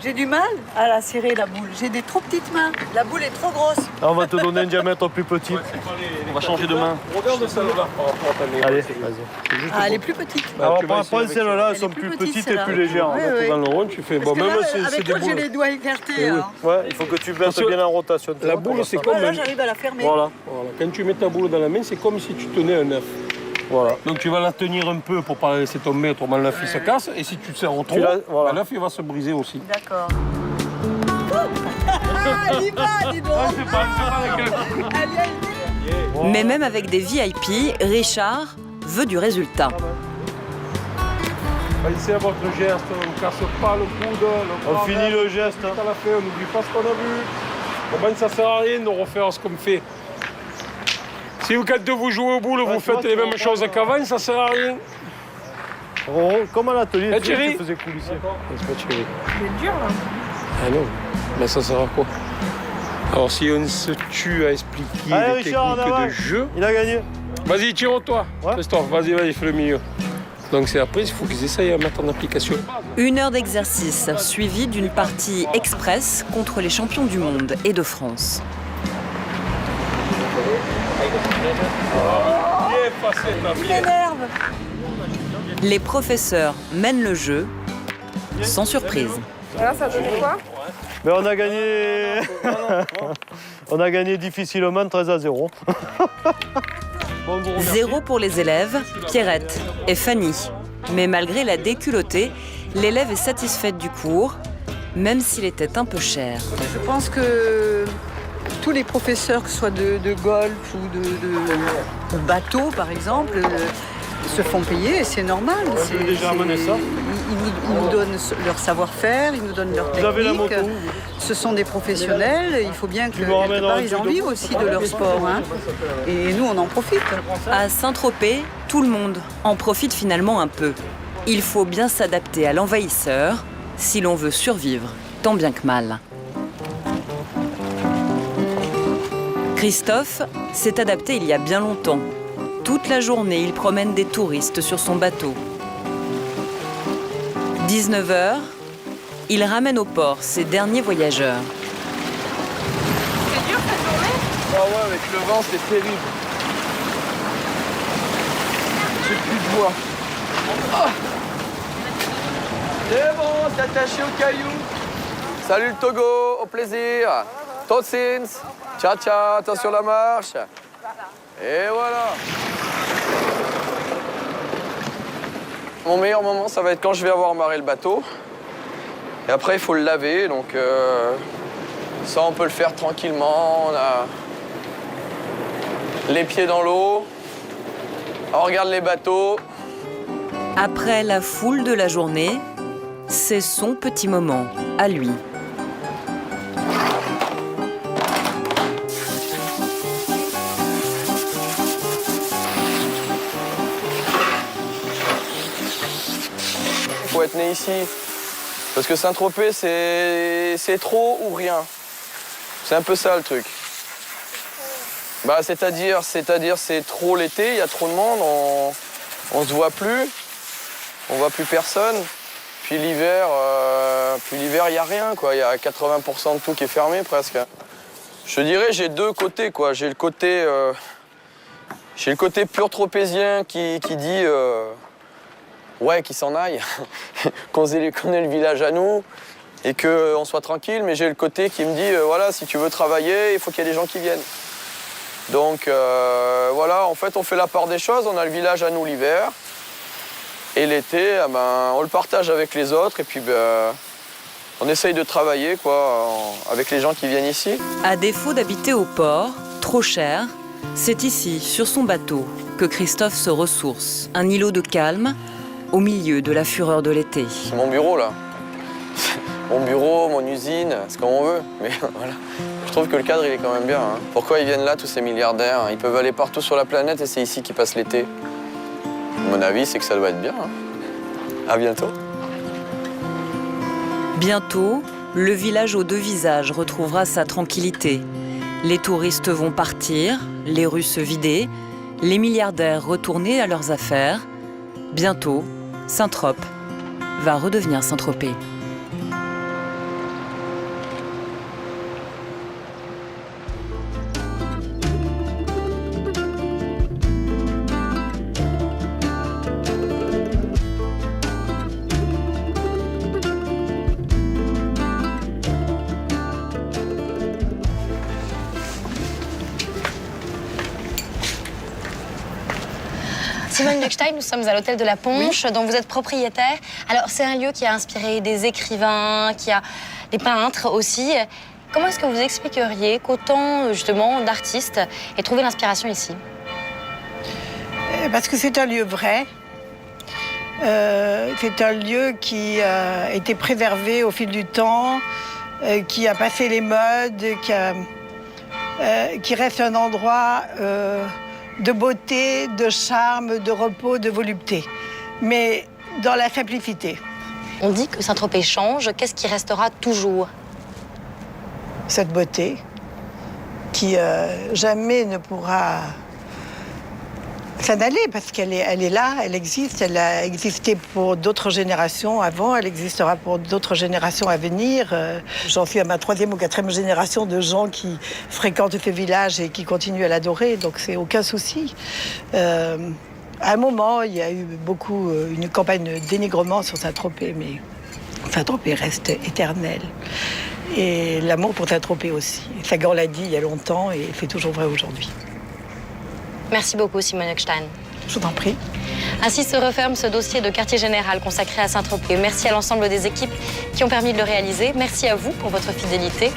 Speaker 13: J'ai du mal à la serrer la boule. J'ai des trop petites mains. La boule est trop grosse.
Speaker 2: Ah, on va te donner un diamètre plus petit.
Speaker 20: On va changer de main.
Speaker 2: Regarde celle-là. Allez, vas-y.
Speaker 13: Ah, elle est plus petite.
Speaker 2: Alors, prends celle-là, elles sont plus petites et plus légères.
Speaker 13: Oui.
Speaker 2: Dans le rond, tu fais. Bon, même c'est des boules.
Speaker 13: J'ai les doigts écartés.
Speaker 2: Ouais, il faut que tu baisses bien en rotation. La boule, c'est comme.
Speaker 13: Là, j'arrive à la fermer.
Speaker 2: Voilà. Quand tu mets ta boule dans la main, c'est comme si tu tenais un œuf. Voilà. Donc tu vas la tenir un peu pour ne pas la laisser tomber, autrement l'œuf il se casse. Et si tu te serres trop, l'œuf il va se briser aussi.
Speaker 13: D'accord. Ah, il y va, dis donc.
Speaker 4: Mais même avec des VIP, Richard veut du résultat.
Speaker 2: Ici à votre geste, on ne casse pas le coude. On finit le geste. On n'oublie pas ce qu'on a vu. Bon, ça ne sert à rien de refaire ce qu'on fait. Si vous, quand vous jouez au boule, vous faites les mêmes choses qu'avant, ça ne sert à rien. Comme à l'atelier, tu faisais coulisser. C'est pas Thierry.
Speaker 8: C'est dur, là.
Speaker 2: Ah non, mais ça sert à quoi? Alors si on se tue à expliquer les techniques de jeu... Il a gagné. Vas-y, tire-toi. Christophe, vas-y, fais le milieu. Donc c'est après, il faut qu'ils essayent à mettre en application.
Speaker 4: 1 heure d'exercice, suivie d'une partie express contre les champions du monde et de France. Les professeurs mènent le jeu sans surprise.
Speaker 8: Alors, ça donne quoi?
Speaker 2: Mais on a gagné. On a gagné difficilement 13-0.
Speaker 4: 0 pour les élèves, Pierrette et Fanny. Mais malgré la déculottée, l'élève est satisfaite du cours, même s'il était un peu cher.
Speaker 14: Je pense que tous les professeurs, que ce soit de golf ou de bateau par exemple, se font payer et c'est normal. Ils nous donnent leur savoir-faire, ils nous donnent leur technique. Ce sont des professionnels, il faut bien que quelque part, ils en vivent aussi de leur sport. Hein. Et nous, on en profite.
Speaker 4: À Saint-Tropez, tout le monde en profite finalement un peu. Il faut bien s'adapter à l'envahisseur si l'on veut survivre, tant bien que mal. Christophe s'est adapté il y a bien longtemps. Toute la journée, il promène des touristes sur son bateau. 19h, il ramène au port ses derniers voyageurs.
Speaker 6: C'est dur cette journée?
Speaker 1: Ah ouais, avec le vent, c'est terrible. J'ai plus de voix. Oh. C'est bon, t'es attaché au caillou. Salut le Togo, au plaisir. Totsins, ciao ciao, attention la marche. Et voilà. Mon meilleur moment, ça va être quand je vais avoir amarré le bateau. Et après, il faut le laver, donc ça, on peut le faire tranquillement. On a les pieds dans l'eau. On regarde les bateaux.
Speaker 4: Après la foule de la journée, c'est son petit moment, à lui.
Speaker 1: Il faut être né ici. Parce que Saint-Tropez, c'est trop ou rien. C'est un peu ça le truc. Bah, c'est-à-dire c'est trop l'été, il y a trop de monde, on se voit plus, on voit plus personne. Puis l'hiver, il n'y a rien, quoi. Il y a 80% de tout qui est fermé presque. Je dirais j'ai deux côtés, quoi. J'ai le côté pur tropézien qui dit ouais, qu'il s'en aille, qu'on ait le village à nous et qu'on soit tranquille. Mais j'ai le côté qui me dit voilà, si tu veux travailler, il faut qu'il y ait des gens qui viennent. Donc voilà, en fait, on fait la part des choses. On a le village à nous l'hiver. Et l'été, on le partage avec les autres. Et puis, on essaye de travailler quoi, avec les gens qui viennent ici.
Speaker 4: À défaut d'habiter au port, trop cher, c'est ici, sur son bateau, que Christophe se ressource. Un îlot de calme, au milieu de la fureur de l'été.
Speaker 1: C'est mon bureau, là. Mon bureau, mon usine, c'est comme on veut. Mais voilà. Je trouve que le cadre, il est quand même bien. Hein. Pourquoi ils viennent là, tous ces milliardaires? Ils peuvent aller partout sur la planète et c'est ici qu'ils passent l'été. Mon avis, c'est que ça doit être bien. Hein. À bientôt.
Speaker 4: Bientôt, le village aux deux visages retrouvera sa tranquillité. Les touristes vont partir, les rues se vider, les milliardaires retourner à leurs affaires. Bientôt, Saint-Trope va redevenir Saint-Tropez.
Speaker 3: Simone Luckstein, nous sommes à l'hôtel de la Ponche, dont vous êtes propriétaire. Alors, c'est un lieu qui a inspiré des écrivains, qui a des peintres aussi. Comment est-ce que vous expliqueriez qu'autant, justement, d'artistes aient trouvé l'inspiration ici?
Speaker 18: Parce que c'est un lieu vrai. C'est un lieu qui a été préservé au fil du temps, qui a passé les modes, qui reste un endroit de beauté, de charme, de repos, de volupté, mais dans la simplicité.
Speaker 3: On dit que Saint-Tropez change, qu'est-ce qui restera toujours?
Speaker 18: Cette beauté qui jamais ne pourra s'en aller parce qu'elle est là, elle existe, elle a existé pour d'autres générations avant, elle existera pour d'autres générations à venir. J'en suis à ma 3e ou 4e génération de gens qui fréquentent ce village et qui continuent à l'adorer, donc c'est aucun souci. À un moment, il y a eu une campagne de dénigrement sur Saint-Tropez, mais Saint-Tropez reste éternel. Et l'amour pour Saint-Tropez aussi. Sagan l'a dit il y a longtemps et c'est toujours vrai aujourd'hui.
Speaker 3: Merci beaucoup, Simone Eckstein.
Speaker 18: Je vous en prie.
Speaker 3: Ainsi se referme ce dossier de quartier général consacré à Saint-Tropez. Merci à l'ensemble des équipes qui ont permis de le réaliser. Merci à vous pour votre fidélité.